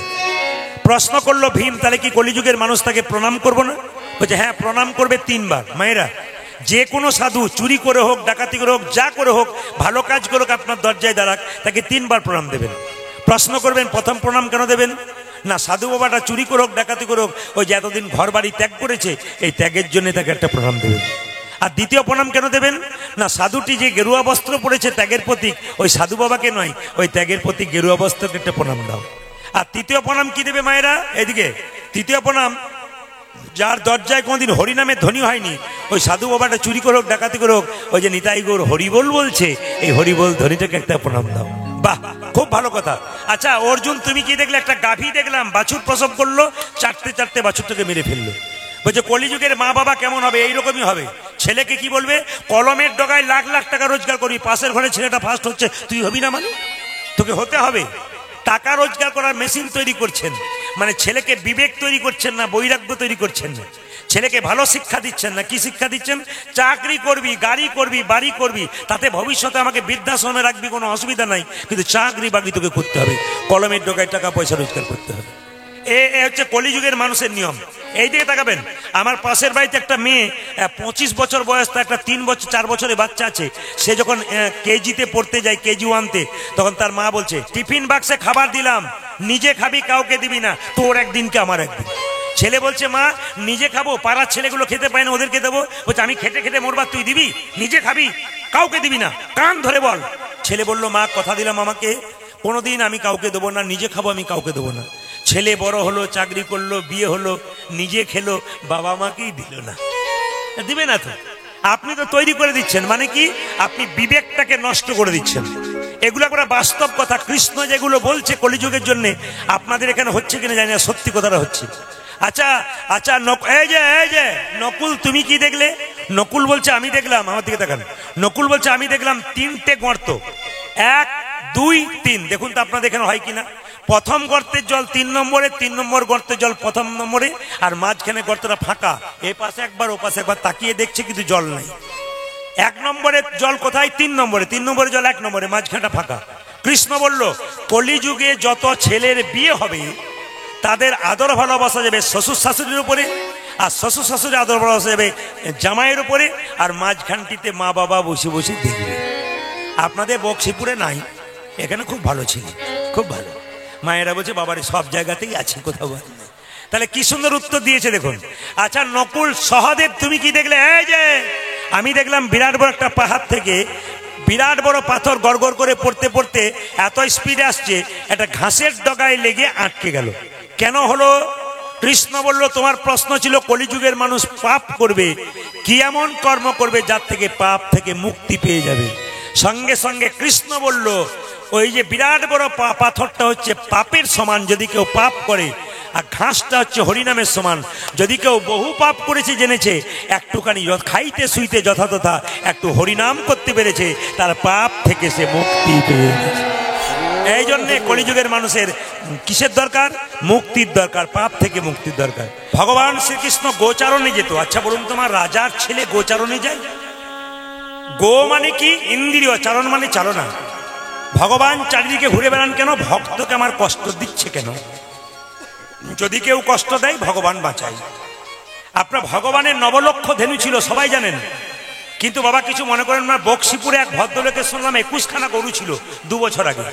প্রশ্ন করলো ভীম তাহলে কি কলিযুগের মানুষ তাকে প্রণাম করবো না? বলছে হ্যাঁ, প্রণাম করবে 3 বার। মায়েরা, যে কোনো সাধু চুরি করে হোক, ডাকাতি করে হোক, যা করে হোক, ভালো কাজ করে হোক, আপনার দরজায় দাঁড়াক, তাকে 3 বার প্রণাম দেবেন। প্রশ্ন করবেন প্রথম প্রণাম কেন দেবেন? না সাধু বাবাটা চুরি করে হোক, ডাকাতি করে হোক, ওই যে এতদিন ঘর বাড়ি ত্যাগ করেছে, এই ত্যাগের জন্য তাকে একটা প্রণাম দেবেন। আর দ্বিতীয় প্রণাম কেন দেবেন? না সাধুটি যে গেরুয়া বস্ত্র পরেছে ত্যাগের প্রতীক, ওই সাধু বাবাকে নয়, ওই ত্যাগের প্রতীক গেরুয়া বস্ত্রকে একটা প্রণাম দাও। আর তৃতীয় প্রণাম কি দেবে মায়েরা? এদিকে তৃতীয় প্রণাম, যার দরজায় কোনদিন হরিনামে ধ্বনি হয়নি, ওই সাধু বাবাটা চুরি করে হোক, ডাকাতি করে হোক, ওই যে নিতাই গৌর হরিবোল বলছে, এই হরিবোল ধ্বনিটাকে একটা প্রণাম দাও। বাহ, খুব ভালো কথা। আচ্ছা অর্জুন তুমি কি দেখলে? একটা গাভী দেখলাম, বাছুর প্রসব করলো, চাটতে চাটতে বাছুরটাকে মেরে ফেললো। বলছে কলিযুগের মা বাবা কেমন হবে? এইরকমই হবে। ছেলেকে কি বলবে? কলমের ডগায় লাখ লাখ টাকা রোজগার করবি, পাশের ঘরে ছেলেটা ফার্স্ট হচ্ছে, তুই হবি না? মানে তোকে হতে হবে। টাকা রোজগার করার মেশিন তৈরি করছেন, মানে ছেলেকে বিবেক তৈরি করছেন না, বৈরাগ্য তৈরি করছেন না। ছেলেকে ভালো শিক্ষা দিচ্ছেন না, কি শিক্ষা দিচ্ছেন? চাকরি করবি, গাড়ি করবি, বাড়ি করবি, তাতে ভবিষ্যতে আমাকে বৃদ্ধাশ্রমে রাখবি, কোনো অসুবিধা নাই, কিন্তু চাকরি বাকরি তোকে করতে হবে, কলমের ডোকায় টাকা পয়সা রোজগার করতে হবে। এ হচ্ছে কলিযুগের মানুষের নিয়ম। এই দিকে তাকাবেন, আমার পাশের বাড়িতে একটা মেয়ে 25 বছর বয়স, তার একটা 4 বছরের বাচ্চা আছে। সে যখন কেজিতে পড়তে যায়, কেজি 1-তে, তখন তার মা বলছে, টিফিন বাক্সে খাবার দিলাম, নিজে খাবি, কাউকে দিবি না, তোর একদিনকে আমার একদিন। ছেলে বলছে, মা নিজে খাবো, পাড়ার ছেলেগুলো খেতে পায় না, ওদেরকে দেবো। বলছে, আমি খেটে খেটে মরবার, তুই দিবি? নিজে খাবি, কাউকে দিবি না, কান ধরে বল। ছেলে বলল, মা কথা দিলাম আমাকে কোনোদিন আমি কাউকে দেবো না, নিজে খাবো, আমি কাউকে দেবো না। ছেলে বড় হলো, চাকরি করলো, বিয়ে হলো, নিজে খেলো, বাবা মাকেই দিল না। দিবে না তো? আপনি তো তৈরি করে দিচ্ছেন, মানে কি? আপনি বিবেকটাকে নষ্ট করে দিচ্ছেন। এগুলো একটা বাস্তব কথা। কৃষ্ণ যেগুলো বলছে কলিযুগের জন্য, আপনাদের এখানে হচ্ছে কিনা জানি না, সত্যি কথাটা হচ্ছে। আচ্ছা আচ্ছা, এই যে নকুল, তুমি কি দেখলে? নকুল বলছে, আমি দেখলাম, আমার দিকে তাকান। নকুল বলছে, আমি দেখলাম 3টে গর্ত, 1, 2, 3। দেখুন তো আপনাদের এখানে হয় কিনা। প্রথম গর্তের জল 3 নম্বরে, 3 নম্বর গর্তের জল প্রথম নম্বরে, আর মাঝখানে গর্তটা ফাঁকা। এ পাশে একবার, ও পাশে একবার তাকিয়ে দেখছে, কিন্তু জল নাই। 1 নম্বরের জল কোথায়? 3 নম্বরে। 3 নম্বরের জল 1 নম্বরে, মাঝখানটা ফাঁকা। কৃষ্ণ বলল, কলিযুগে যত ছেলের বিয়ে হবে, তাদের আদর ভালোবাসা যাবে শ্বশুর শাশুড়ির উপরে, আর শ্বশুর শাশুড়ি আদর ভালোবাসা যাবে জামাইয়ের উপরে, আর মাঝখানটিতে মা বাবা বসে বসে দেখবে। আপনাদের বক্সিপুরে নাই, এখানে খুব ভালো ছিল, খুব ভালো। মায়েরা বলছে, বাবার সব জায়গাতেই আছে, কোথাও বাদ নেই। তাহলে কি সুন্দর উত্তর দিয়েছে দেখুন। আচ্ছা নকুল, সহদেব তুমি কি দেখলে? এই যে আমি দেখলাম বিরাট বড় একটা পাহাড় থেকে বিরাট বড় পাথর গড়গড় করে পড়তে পড়তে এত স্পিডে আসছে, একটা ঘাসের ডগায় লেগে আটকে গেল। কেন হলো? কৃষ্ণ বলল, তোমার প্রশ্ন ছিল কলিযুগের মানুষ পাপ করবে, কি এমন কর্ম করবে যার থেকে পাপ থেকে মুক্তি পেয়ে যাবে। সঙ্গে সঙ্গে কৃষ্ণ বলল, ওই যে বিরাট বড় পাথরটা হচ্ছে পাপের সমান যদি কেউ পাপ করে, আর ঘাসটা হচ্ছে হরিনামের সমান। যদি কেউ বহু পাপ করেছে জেনেছে, একটুখানি খাইতে শুইতে যথাযথা একটু হরিনাম করতে পেরেছে, তার পাপ থেকে সে মুক্তি পেয়ে গেছে। এই জন্যে কলিযুগের মানুষের কিসের দরকার? মুক্তির দরকার, পাপ থেকে মুক্তির দরকার। ভগবান শ্রীকৃষ্ণ গোচারণে যেত। আচ্ছা বলুন, তোমার রাজার ছেলে গোচারণে যায়? গো মানে কি? ইন্দ্রিয়, চারণ মানে চালনা। ভগবান চারিদিকে ঘুরে বেড়ান কেন? ভক্তকে আমার কষ্ট দিচ্ছে কেন? যদি কেউ কষ্ট দেয়, ভগবান বাঁচায়। আপনার ভগবানের 9 লক্ষ ধেনু ছিল, সবাই জানেন। কিন্তু বাবা কিছু মনে করেন না, বক্সিপুরে এক ভদ্রলোকের শুনলাম 21 খানা গরু ছিল 2 বছর আগে।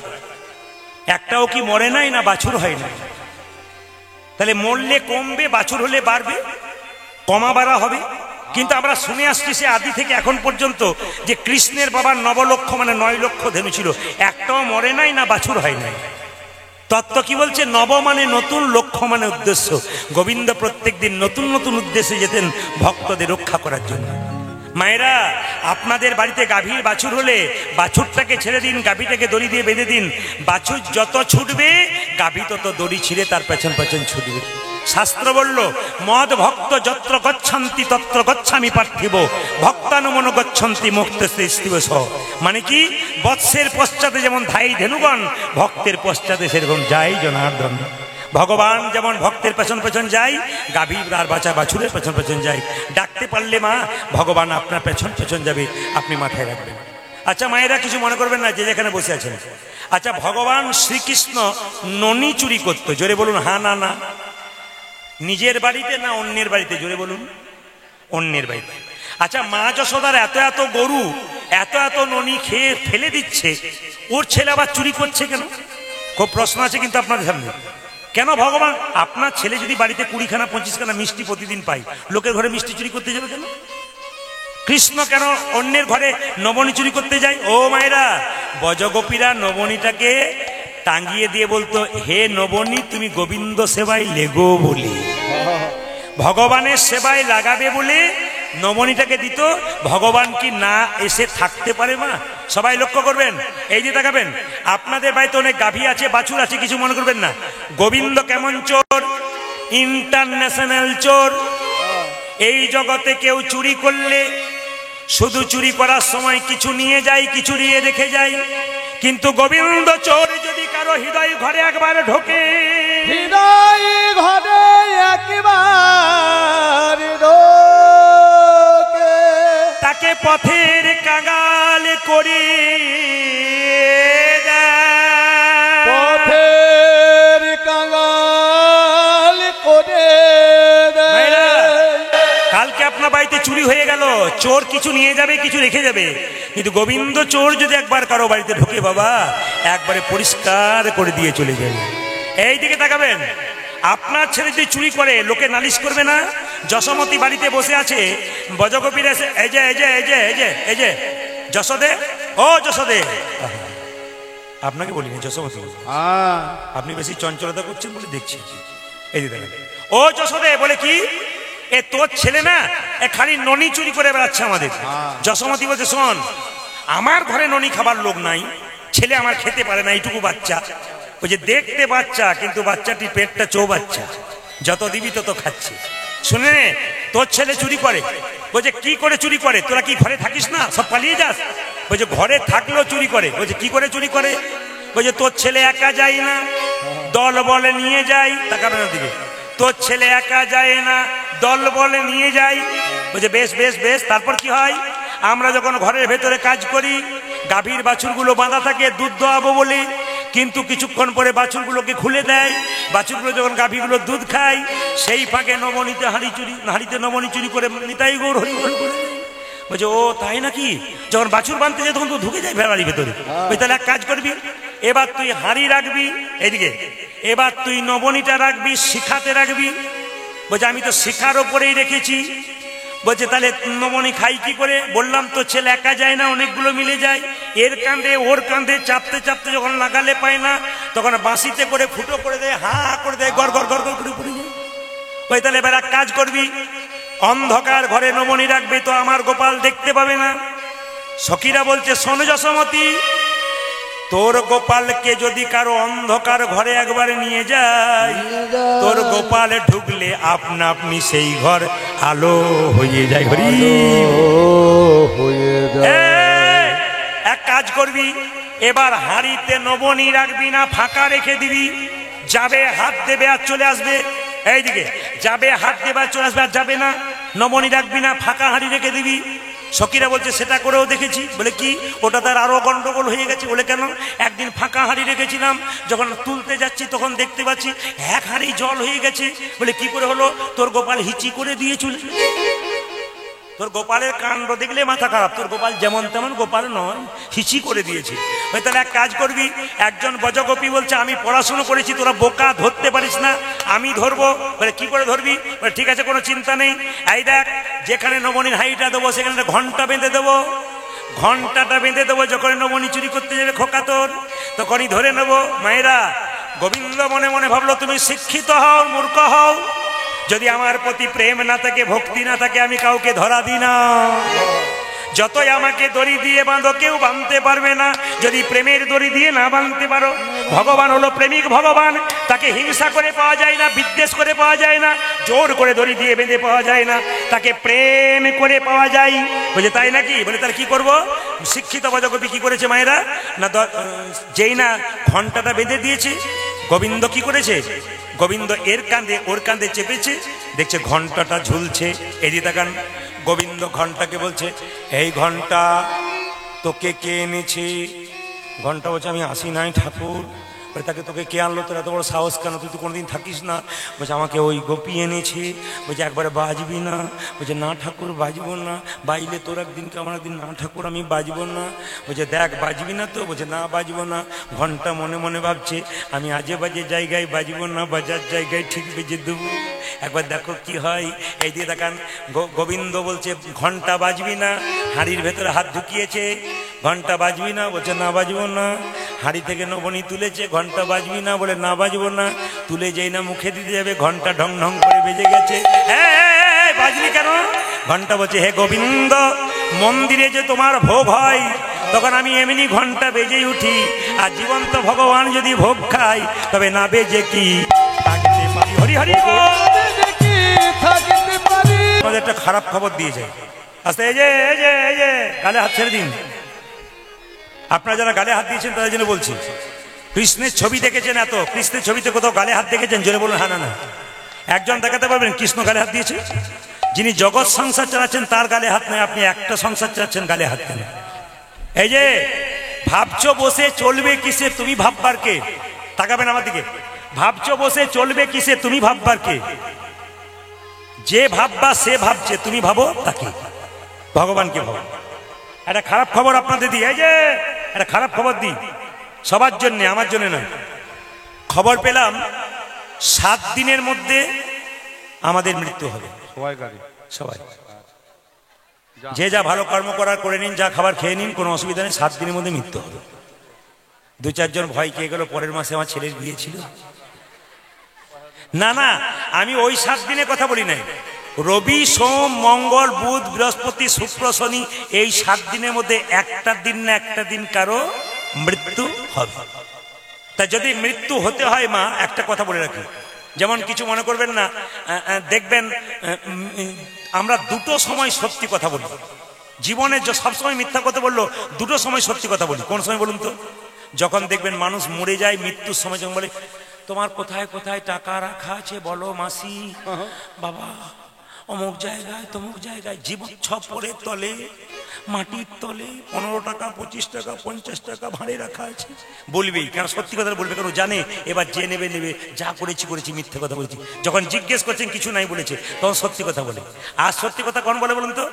একটাও কি মরে নাই, না বাছুর হয় না? তাহলে মরলে কমবে, বাছুর হলে বাড়বে, কমা বাড়া হবে। কিন্তু আমরা শুনে আসছি সে আদি থেকে এখন পর্যন্ত যে কৃষ্ণের বাবার 9 লক্ষ মানে 9 লক্ষ ধেনু ছিল, একটাও মরে নাই, না বাছুর হয় নাই। তত্ত্ব কি বলছে? নব মানে নতুন, লক্ষ্য মানে উদ্দেশ্য। গোবিন্দ প্রত্যেক দিন নতুন নতুন উদ্দেশ্যে যেতেন ভক্তদের রক্ষা করার জন্য। মায়েরা, আপনাদের বাড়িতে গাভীর বাছুর হলে বাছুরটাকে ছেড়ে দিন, গাভীটাকে দড়ি দিয়ে বেঁধে দিন। বাছুর যত ছুটবে, গাভী তত দড়ি ছিঁড়ে তার পেছন পেছন ছুটবে। শাস্ত্র বলল, মদ ভক্ত যত্র গচ্ছন্তি তত্র গচ্ছামি পার্থিব, ভক্তানুমন গচ্ছন্তি মুক্ত স্তিবস। মানে কি? বৎসের পশ্চাতে যেমন ধাই ধেনুগণ, ভক্তের পশ্চাতে সেরকম যাই জনার্দন। ভগবান যেমন ভক্তের পেছন পেছন যায়, গাভীর আর বাচ্চা বাছুরের পেছন পেছন যায়। ডাকতে পারলে মা, ভগবান আপনার পেছন পেছন যাবে, আপনি মাথায় রাখবেন। আচ্ছা মায়েরা, কিছু মনে করবেন না যে যেখানে বসে আছেন। আচ্ছা, ভগবান শ্রীকৃষ্ণ ননি চুরি করতো, জোরে বলুন হ্যাঁ না না। নিজের বাড়িতে না অন্যের বাড়িতে? জোরে বলুন। অন্যের বাড়িতে। আচ্ছা, মা যশোদার এত এত গরু, এত এত ননি খেয়ে ফেলে দিচ্ছে, ওর ছেলে আবার চুরি করছে কেন? খুব প্রশ্ন আছে কিন্তু আপনাদের সামনে। কেন ভগবান? আপনার ছেলে যদি বাড়িতে 20 খানা 25 খানা মিষ্টি প্রতিদিন পাই, লোকের ঘরে মিষ্টি চুরি করতে যাবে কেন? কৃষ্ণ কেন অন্যের ঘরে নবনী চুরি করতে যায়? ও মায়েরা, বজগোপীরা নবনীটাকে টাঙ্গিয়ে দিয়ে বলতো, হে নবনী তুমি গোবিন্দ সেবায় লেগো বলে, ভগবানের সেবায় লাগাবে বলে নবনীটাকে দিত। ভগবান কি না এসে থাকতে পারে মা? সবাই লক্ষ্য করবেন, এই যে তাকাবেন, আপনাদের বাড়িতে অনেক গাভী আছে, বাছুর আছে, কিছু মনে করবেন না। গোবিন্দ কেমন চোর? ইন্টারন্যাশনাল চোর। এই জগতে কেউ চুরি করলে শুধু চুরি করার সময় কিছু নিয়ে যায়, কিছু নিয়ে রেখে যায়। কিন্তু গোবিন্দ চোর যদি কারো হৃদয় ঘরে একবার ঢোকে,
হৃদয় ঘরে একবার
করি
পথের কাঙাল করে
কালকে আপনার বাড়িতে চুরি হয়ে গেল, চোর কিছু নিয়ে যাবে কিছু রেখে যাবে, কিন্তু গোবিন্দ চোর যদি একবার কারো বাড়িতে ঢোকে বাবা একবারে পরিষ্কার করে দিয়ে চলে যাবে। এই দিকে তাকাবেন, আপনার ছেলে যদি চুরি করে লোকে নালিশ করবে না? যশোমতী বাড়িতে বসে আছে, বজগোপীর এসে এই যে এই যে এই যে এই যে এই যে যশোদে, ও যশোদে, আপনাকে বলিনি যশোমতী, আপনি বেশি চঞ্চলতা করছেন বলে দেখছি। এই যে দেখেন, ও যশোদে বলে কি, এ তোর ছেলে না এ খালি ননি চুরি করে বেড়াচ্ছে আমাদের। যশোমতী বলছে শোন, আমার ঘরে ননি খাবার লোক নাই, ছেলে আমার খেতে পারে না, এইটুকু বাচ্চা, ওই যে দেখতে বাচ্চা কিন্তু বাচ্চাটি পেটটা চৌবাচ্চা, যত দিবি তত খাচ্ছে। শুনে তোর ছেলে চুরি করে, বলছে কি করে চুরি করে, তোরা কি ঘরে থাকিস না, সব পালিয়ে যাস? বলছে ঘরে থাকলেও চুরি করে। বলছে কি করে চুরি করে? বলছে তোর ছেলে একা যায় না, দল বলে নিয়ে যায়। তাকাবে না দিকে, তোর ছেলে একা যায় না, দল বলে নিয়ে যায়। বলছে বেশ বেশ বেশ, তারপর কি হয়? আমরা যখন ঘরের ভেতরে কাজ করি, গাভীর বাছুরগুলো বাঁধা থাকে দুধ দোয়াবো বলে, কিন্তু কিছুক্ষণ পরে বাছুরগুলোকে খুলে দেয়, বাছুরগুলো যখন গাভীগুলো দুধ খায়, সেই ফাঁকে নবনীতে হাঁড়িতে নবনী চুরি করে নিতাই গৌর হরি গৌর করে। বলছে ও তাই নাকি? যখন বাছুর বাঁধতে যায় তখন তো ঢুকে যায় ভেড়ারির ভেতরে। তাহলে এক কাজ করবি, এবার তুই হাঁড়ি রাখবি এদিকে, এবার তুই নবনীটা রাখবি শিখাতে রাখবি। বলছে আমি তো শিখার ওপরেই রেখেছি। বলছে তাহলে নবনী খাই কি করে? বললাম তো ছেলে একা যায় না, অনেকগুলো মিলে যায়, এর কাঁধে ওর কাঁধে চাপতে চাপতে যখন লাগালে পায় না তখন বাঁশিতে করে ফুটো করে দেয়, হা করে দেয়, গড় গড় গড় গড় করে পড়ে যায়। ওই তাহলে এবার এক কাজ করবি, অন্ধকার ঘরে নবনী রাখবে, তো আমার গোপাল দেখতে পাবে না। সখীরা বলছে শোন যশোমতী, তোর গোপালকে যদি কারো অন্ধকার ঘরে একবার নিয়ে যায়, তোর গোপাল ঢুকলে আপনা আপনি সেই ঘর আলো হয়ে যায়। এক কাজ করবি, এবার হাঁড়িতে নবনী রাখবি না, ফাঁকা রেখে দিবি, যাবে হাত দেবে আর চলে আসবে। এইদিকে যাবে হাত দেবে আর চলে আসবে, আর যাবে না। নবনী রাখবি না, ফাঁকা হাঁড়ি রেখে দিবি। সখীরা বলছে সেটা করেও দেখেছি। বলে কি? ওটা তার আরো গন্ডগোল হয়ে গেছে। বলে কেন? একদিন ফাঁকা হাঁড়ি রেখেছিলাম, যখন তুলতে যাচ্ছি তখন দেখতে পাচ্ছি এক হাঁড়ি জল হয়ে গেছে। বলে কি করে হলো? তোর গোপাল হিচি করে দিয়ে চলে। তোর গোপালের কাণ্ড দেখলে মাথা খারাপ, তোর গোপাল যেমন তেমন গোপাল নয়, হিচি করে দিয়েছে। ওই তাহলে এক কাজ করবি, একজন বজগোপী বলছে আমি পড়াশুনো করেছি, তোরা বোকা ধরতে পারিস না, আমি ধরবো। বলে কি করে ধরবি? বলে ঠিক আছে কোনো চিন্তা নেই, এই দেখ যেখানে নবনীর হাঁড়িটা দেবো সেখানে ঘন্টা বেঁধে দেবো, ঘন্টাটা বেঁধে দেবো, যখন নবনী চুরি করতে যাবে খোকা তোর তখনই ধরে নেবো। মায়েরা, গোবিন্দ মনে মনে ভাবলো তুমি শিক্ষিত হও মূর্খ হও, যদি আমার প্রতি প্রেম না থাকে ভক্তি না থাকে আমি কাউকে ধরা দিই না। যতই আমাকে দড়ি দিয়ে বাঁধো কেউ বাঁধতে পারবে না যদি প্রেমের দড়ি দিয়ে না বাঁধতে পারো। ভগবান হলো প্রেমিক ভগবান, তাকে হিংসা করে পাওয়া যায় না, বিদ্বেষ করে পাওয়া যায় না, জোর করে দড়ি দিয়ে বেঁধে পাওয়া যায় না, তাকে প্রেম করে পাওয়া যায়। বলে তাই নাকি? বলে তার কি করব? শিক্ষিত বজগোপী কি করেছে মায়েরা না, যেই না ঘন্টাটা বেঁধে দিয়েছে, গোবিন্দ কি করেছে? গোবিন্দ এর কাঁধে ওর কাঁধে চেপেছে, দেখছে ঘন্টাটা ঝুলছে। এদিকে তাকান, গোবিন্দ ঘন্টাকে বলছে এই ঘন্টা তোকে কে এনেছে? ঘন্টা বলছে আমি আসি নাই ঠাকুর। তাকে তোকে কে আনলো? তোর এত বড় সাহস কেন? তুই তো কোনোদিন থাকিস না। বলছে আমাকে ওই গোপী এনেছে। বলছে একবারে বাজবি না? বলছে না ঠাকুর বাজবো না, বাজলে তোর একদিনকে আমার একদিন, না ঠাকুর আমি বাজবো না। বলছে দেখ বাজবি না তো? বলছে না বাজবো না। ঘন্টা মনে মনে ভাবছে আমি আজে বাজে জায়গায় বাজবো না, বাজার জায়গায় ঠিক বেজে দেবো, একবার দেখো কি হয়। এই দিয়ে দেখান, গোবিন্দ বলছে ঘন্টা বাজবি না, হাঁড়ির ভেতরে হাত ঢুকিয়েছে, ঘন্টা বাজবি না। বলছে না বাজবো না। হাঁড়ি থেকে নবনী তুলেছে, ঘন্টা বাজবি না, বলে না বাজবো না। তুলে যেই না মুখে দিতে যাবে ঘন্টা ঢং ঢং করে বেজে গেছে। বাজলি কেন? ঘন্টা বলছে হে গোবিন্দ, মন্দিরে যে তোমার ভোগ হয় তখন আমি এমনি ঘন্টা বেজেই উঠি, আর জীবন্ত ভগবান যদি ভোগ খায় তবে না বেজে কি থাকতে পারি? হরি হরি আমাদের একটা খারাপ খবর দিয়ে যায়। আস্তে এই যে গালে হাত ছেড়ে দিন। আপনারা যারা গালে হাত দিয়েছেন তাদের জন্য বলছি, কৃষ্ণের ছবি দেখেছেন? এত কৃষ্ণের ছবিতে কোথাও গালে হাত দেখেছেন? জোরে বলুন হ্যাঁ না না। একজন দেখাতে পারবেন কৃষ্ণ গালে হাত দিয়েছে? যিনি জগৎ সংসার চালাচ্ছেন তার গালে হাত নেই, আপনি একটা সংসার চালাচ্ছেন গালে হাত দেন। এই যে ভাবছো বসে চলবে কিসে, তুমি ভাববার কে? তাকাবেন আমার দিকে। ভাবছো বসে চলবে কিসে, তুমি ভাববার কে? যে ভাববা সে ভাবছে, তুমি ভাবো তাকে, ভগবানকে ভাবো। একটা খারাপ খবর আপনাদের দিই, এই যে একটা খারাপ খবর দিই সবার জন্য, আমার জন্য নয়। খবর পেলাম 7 দিনের মধ্যে আমাদের মৃত্যু হবে। সবাই যে যা ভালো কর্ম করার করে নিন, যা খাবার খেয়ে নিন, কোনো অসুবিধা নেই, 7 দিনের মধ্যে মৃত্যু হবে। 2-4 জন ভয় খেয়ে গেল, পরের মাসে আমার ছেলের বিয়ে ছিল। না না, আমি ওই 7 দিনের কথা বলি নাই। রবি, সোম, মঙ্গল, বুধ, বৃহস্পতি, শুক্র, শনি, এই 7 দিনের মধ্যে একটা দিন না একটা দিন কারো মৃত্যু হবে। তা যদি মৃত্যু হতে হয় মা, একটা কথা বলে রাখি, যেমন কিছু মনে করবেন না, দেখবেন আমরা দুটো সময় সত্যি কথা বলি জীবনে, সবসময় মিথ্যা কথা বললো, দুটো সময় সত্যি কথা বলি। কোন সময় বলুন তো? যখন দেখবেন মানুষ মরে যায়, মৃত্যুর সময় যখন বলে তোমার কোথায় কোথায় টাকা রাখা আছে বলো মাসি, বাবা অমুক জায়গায় তমুক জায়গায়, জীবন ছপরের তলে, মাটির তলে 15 টাকা 25 টাকা 50 টাকা ভাড়ে রাখা আছে, বলবেই। কেন? সত্যি কথা বলবে, কারণ জানে এবার যে নেবে নেবে, যা করেছি করেছি, মিথ্যে কথা বলেছি। যখন জিজ্ঞেস করছেন কিছু নাই বলেছে, তখন সত্যি কথা বলে। আর সত্যি কথা কখন বলে বলুন তো?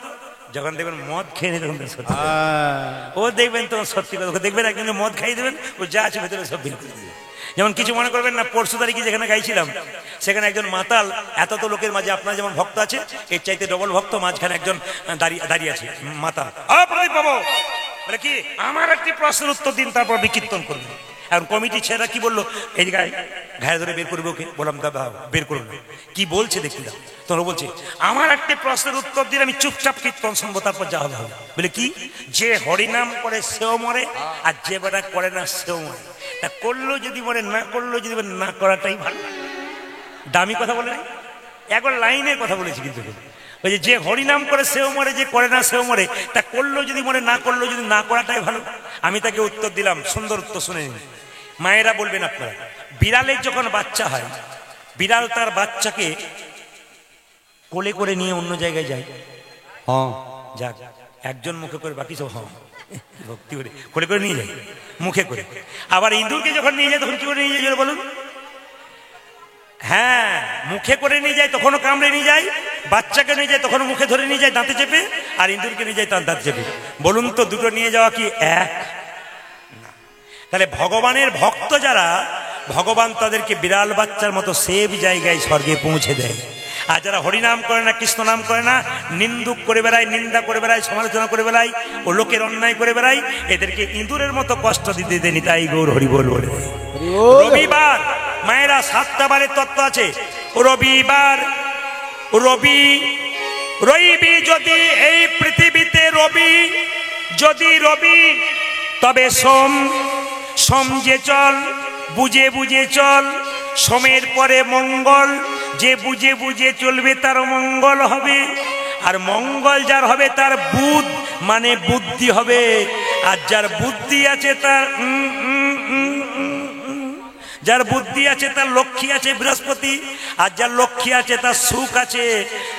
যখন দেখবেন মদ খেয়ে নেই, তখন সত্যি ও দেখবেন তখন সত্যি কথা দেখবেন। একদিন মদ খাইয়ে দেবেন, ও যা আছে ভেতরে সব বের করে দেবে। যেমন কিছু মনে করবেন না, পরশু তারিখে যেখানে গাইছিলাম, সেখানে একজন মাতাল, এত তো লোকের মাঝে আপনার যেমন ভক্ত আছে, এর চাইতে ডবল ভক্ত, মাঝখানে একজন দাঁড়িয়ে আছে মাতাল। বলে কি, আমার একটি প্রশ্নের উত্তর দিন, তারপর বিকীর্তন করবেন। এখন কমিটি ছেলেরা কি বললো, এই গায়ে ঘায়ে ধরে বের করবে ওকে। বললাম দাদা বের করুন, কি বলছে দেখি দাও। তখন বলছে আমার একটি প্রশ্নের উত্তর দিন, আমি চুপচাপ কীর্তন শুনবো, তারপর যা হবে হবে। বলে কি, যে হরিনাম করে সেও মরে, আর যে বেটা করে না সেও মরে। তা করলো যদি মরে, না করলো যদি না করাটাই ভালো। দামি কথা বলে নাই, একবার লাইনের কথা বলেছি। কিন্তু ওই যে হরিনাম করে সেও মরে, যে করে না সেও মরে, তা করলো যদি মরে, না করলো যদি না করাটাই ভালো। আমি তাকে উত্তর দিলাম, সুন্দর উত্তর শুনে নিন। মায়েরা বলবেন আপনারা, বিড়ালের যখন বাচ্চা হয়, বিড়াল তার বাচ্চাকে কোলে করে নিয়ে অন্য জায়গায় যায়। হ্যাঁ যাক, একজন মুখে করে, বাকি সব হ্যাঁ ভক্তি করে কোলে করে নিয়ে যায়, মুখে করে। আবার ইঁদুরকে যখন নিয়ে যায়, তখন কি করে নিয়ে যায় বলুন? হ্যাঁ, মুখে করে নিয়ে যায়, তখনও কামড়ে নিয়ে যায়। বাচ্চাকে নিয়ে যায়, তখন মুখে ধরে নিয়ে যায় দাঁতে চেপে। আর ইঁদুরকে নিয়ে যায় তার দাঁত চেপে। বলুন তো, দুটো নিয়ে যাওয়া কি এক? তাহলে ভগবানের ভক্ত যারা, ভগবান তাদেরকে বিড়াল বাচ্চার মতো সেভ জায়গায় স্বর্গে পৌঁছে দেয়। আর যারা হরিনাম করে না, কৃষ্ণ নাম করে না, নিন্দুক করে বেড়ায়, নিন্দা করে বেড়ায়, সমালোচনা করে বেড়ায়, ও লোকের অন্যায় করে বেড়ায়, এদেরকে ইঁদুরের মতো কষ্ট দিতে দেনি। তাই গৌর হরি বল বলে। রবিবার মায়েরা 7টা বারের তত্ত্ব আছে। রবিবার, রবি যদি এই পৃথিবীতে রবি, যদি রবি তবে সোম, সোম যে চল, বুঝে বুঝে চল। সোমের পরে মঙ্গল, যে বুঝে বুঝে চলবে তার মঙ্গল হবে। আর মঙ্গল যার হবে তার বুধ, মানে বুদ্ধি হবে। আর যার বুদ্ধি আছে তার যার বুদ্ধি আছে তার লক্ষ্মী আছে বৃহস্পতি। আর যার লক্ষ্মী আছে তার সুখ আছে।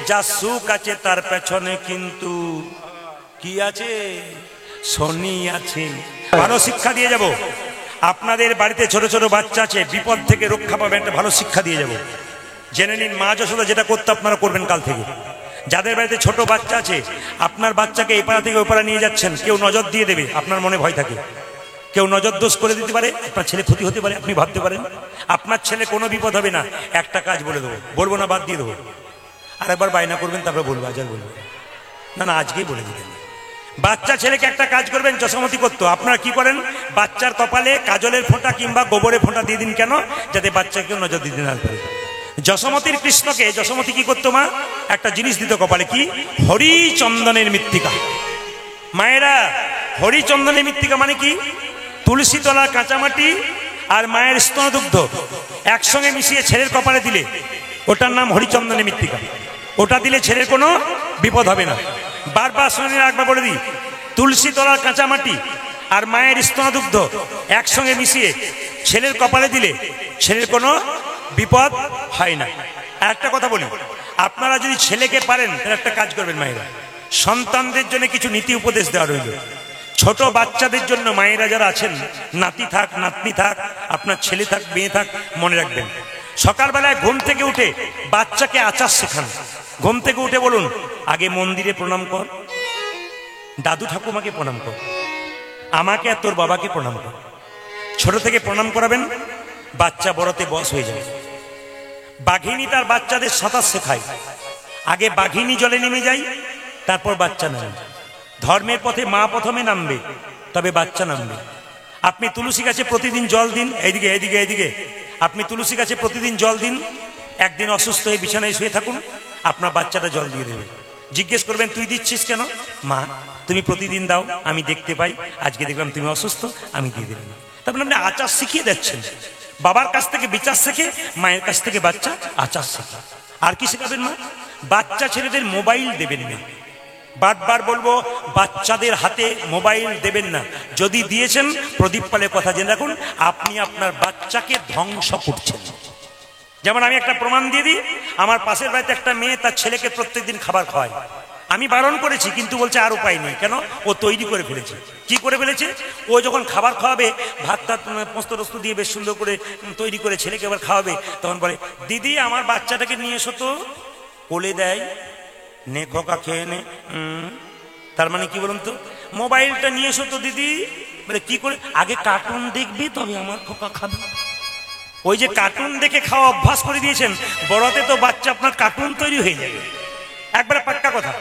যার সুখ আছে তার পেছনে কিন্তু কি আছে? শনি আছে। ভালো শিক্ষা দিয়ে যাব। আপনাদের বাড়িতে ছোট ছোট বাচ্চা আছে, বিপদ থেকে রক্ষা পাবেন, একটা ভালো শিক্ষা দিয়ে যাব। জেনে নিন, মা যশোদা যেটা করতে আপনারা করবেন কাল থেকে। যাদের বাড়িতে ছোট বাচ্চা আছে, আপনার বাচ্চাকে এই পাড়া থেকে ওই পাড়া নিয়ে যাচ্ছেন, কেউ নজর দিয়ে দেবে, আপনার মনে ভয় থাকে। কেউ নজর দোষ করে দিতে পারে, আপনার ছেলে ক্ষতি হতে পারে, আপনি ভাবতে পারেন। আপনার ছেলে কোনো বিপদ হবে না। একটা কাজ বলে দেবো, বলবো না, বাদ দিয়ে দেবো। আরেকবার বায়না করবেন, তারপরে বলবো, আজ আর বলবো না, না আজকেই বলে দিবেন। বাচ্চা ছেলেকে একটা কাজ করবেন, যশোমতি করতো। আপনারা কি করেন? বাচ্চার কপালে কাজলের ফোঁটা কিংবা গোবরের ফোঁটা দিয়ে দিন। কেন? যাতে বাচ্চাকে নজর দিতে না পারে। যশোমতির কৃষ্ণকে যশোমতি কি করতো মা? একটা জিনিস দিত কপালে, কি? হরিচন্দনের মৃত্তিকা। মায়েরা, হরিচন্দনের মৃত্তিকা মানে কি? তুলসী তলার কাঁচামাটি আর মায়ের স্তনদুগ্ধ একসঙ্গে মিশিয়ে ছেলের কপালে দিলে ওটার নাম হরিচন্দনের মৃত্তিকা। ওটা দিলে ছেলের কোনো বিপদ হবে না। বারবার শুনে একবার বলে দিই, তুলসী তলার কাঁচামাটি আর মায়ের স্তনদুগ্ধ একসঙ্গে মিশিয়ে ছেলের কপালে দিলে ছেলের কোনো বিপদ হয় না। আর একটা কথা বলি, আপনারা যদি ছেলেকে পারেন তাহলে একটা কাজ করবেন মায়েরা, সন্তানদের জন্য কিছু নীতি উপদেশ দেওয়া রইল। ছোট বাচ্চাদের জন্য মায়েরা যারা আছেন, নাতি থাক নাতনি থাক, আপনার ছেলে থাক মেয়ে থাক, মনে রাখবেন সকালবেলায় ঘুম থেকে উঠে বাচ্চাকে আচার শেখান। ঘুম থেকে উঠে বলুন, আগে মন্দিরে প্রণাম কর, দাদু ঠাকুমাকে প্রণাম কর, আমাকে আর তোর বাবাকে প্রণাম কর। ছোট থেকে প্রণাম করাবেন, বাচ্চা বড়তে বয়স হয়ে যাবে। বাঘিনী তার বাচ্চাদের সাঁতার শেখায়, আগে বাঘিনী জলে নেমে যায়, তারপর বাচ্চা নামে। ধর্মের পথে মা প্রথমে নামবে, তবে বাচ্চা নামবে। আপনি তুলসী গাছে প্রতিদিন জল দিন, এইদিকে এইদিকে এইদিকে, আপনি তুলসী গাছে প্রতিদিন জল দিন। একদিন অসুস্থ হয়ে বিছানায় শুয়ে থাকুন, আপনার বাচ্চাটা জল দিয়ে দেবে। জিজ্ঞেস করবেন, তুই দিচ্ছিস কেন? মা তুমি প্রতিদিন দাও, আমি দেখতে পাই, আজকে দেখলাম তুমি অসুস্থ, আমি দিয়ে দিলাম। তারপরে আপনি আচার শিখিয়ে দিচ্ছেন। বাবার কাছ থেকে বিচার শেখে, মায়ের কাছ থেকে বাচ্চা আচার শেখে। আর কি শেখাবেন মা? বাচ্চা ছেলেদের মোবাইল দেবেন না। বারবার বলবো, বাচ্চাদের হাতে মোবাইল দেবেন না। যদি দিয়েছেন, প্রদীপ পালের কথা জেনে রাখুন, আপনি আপনার বাচ্চাকে ধ্বংস করছেন। যেমন আমি একটা প্রমাণ দিয়ে দিই, আমার পাশের বাড়িতে একটা মেয়ে তার ছেলেকে প্রত্যেকদিন খাবার খাওয়ায়। আমি বারণ করেছি, কিন্তু বলছে আর উপায় নেই। কেন? ও তৈরি করে ফেলেছে। কি করে ফেলেছে? ও যখন খাবার খাওয়াবে, ভাত টাত পোস্ত টোস্ত দিয়ে বেশ সুন্দর করে তৈরি করে ছেলেকে আবার খাওয়াবে, তখন বলে, দিদি আমার বাচ্চাটাকে নিয়ে এসো তো। কোলে দেয়, নে খোকা খেয়ে নে। তার মানে কি বলুন তো? মোবাইলটা নিয়ে এসো তো দিদি। বলে কি করে? আগে কার্টুন দেখবি তবে আমার খোকা খাবে। ওই যে কার্টুন দেখে খাওয়া অভ্যাস করে দিয়েছেন, বড়তে তো বাচ্চা আপনার কার্টুন তৈরি হয়ে যাবে। একবারে পাক্কা কথা।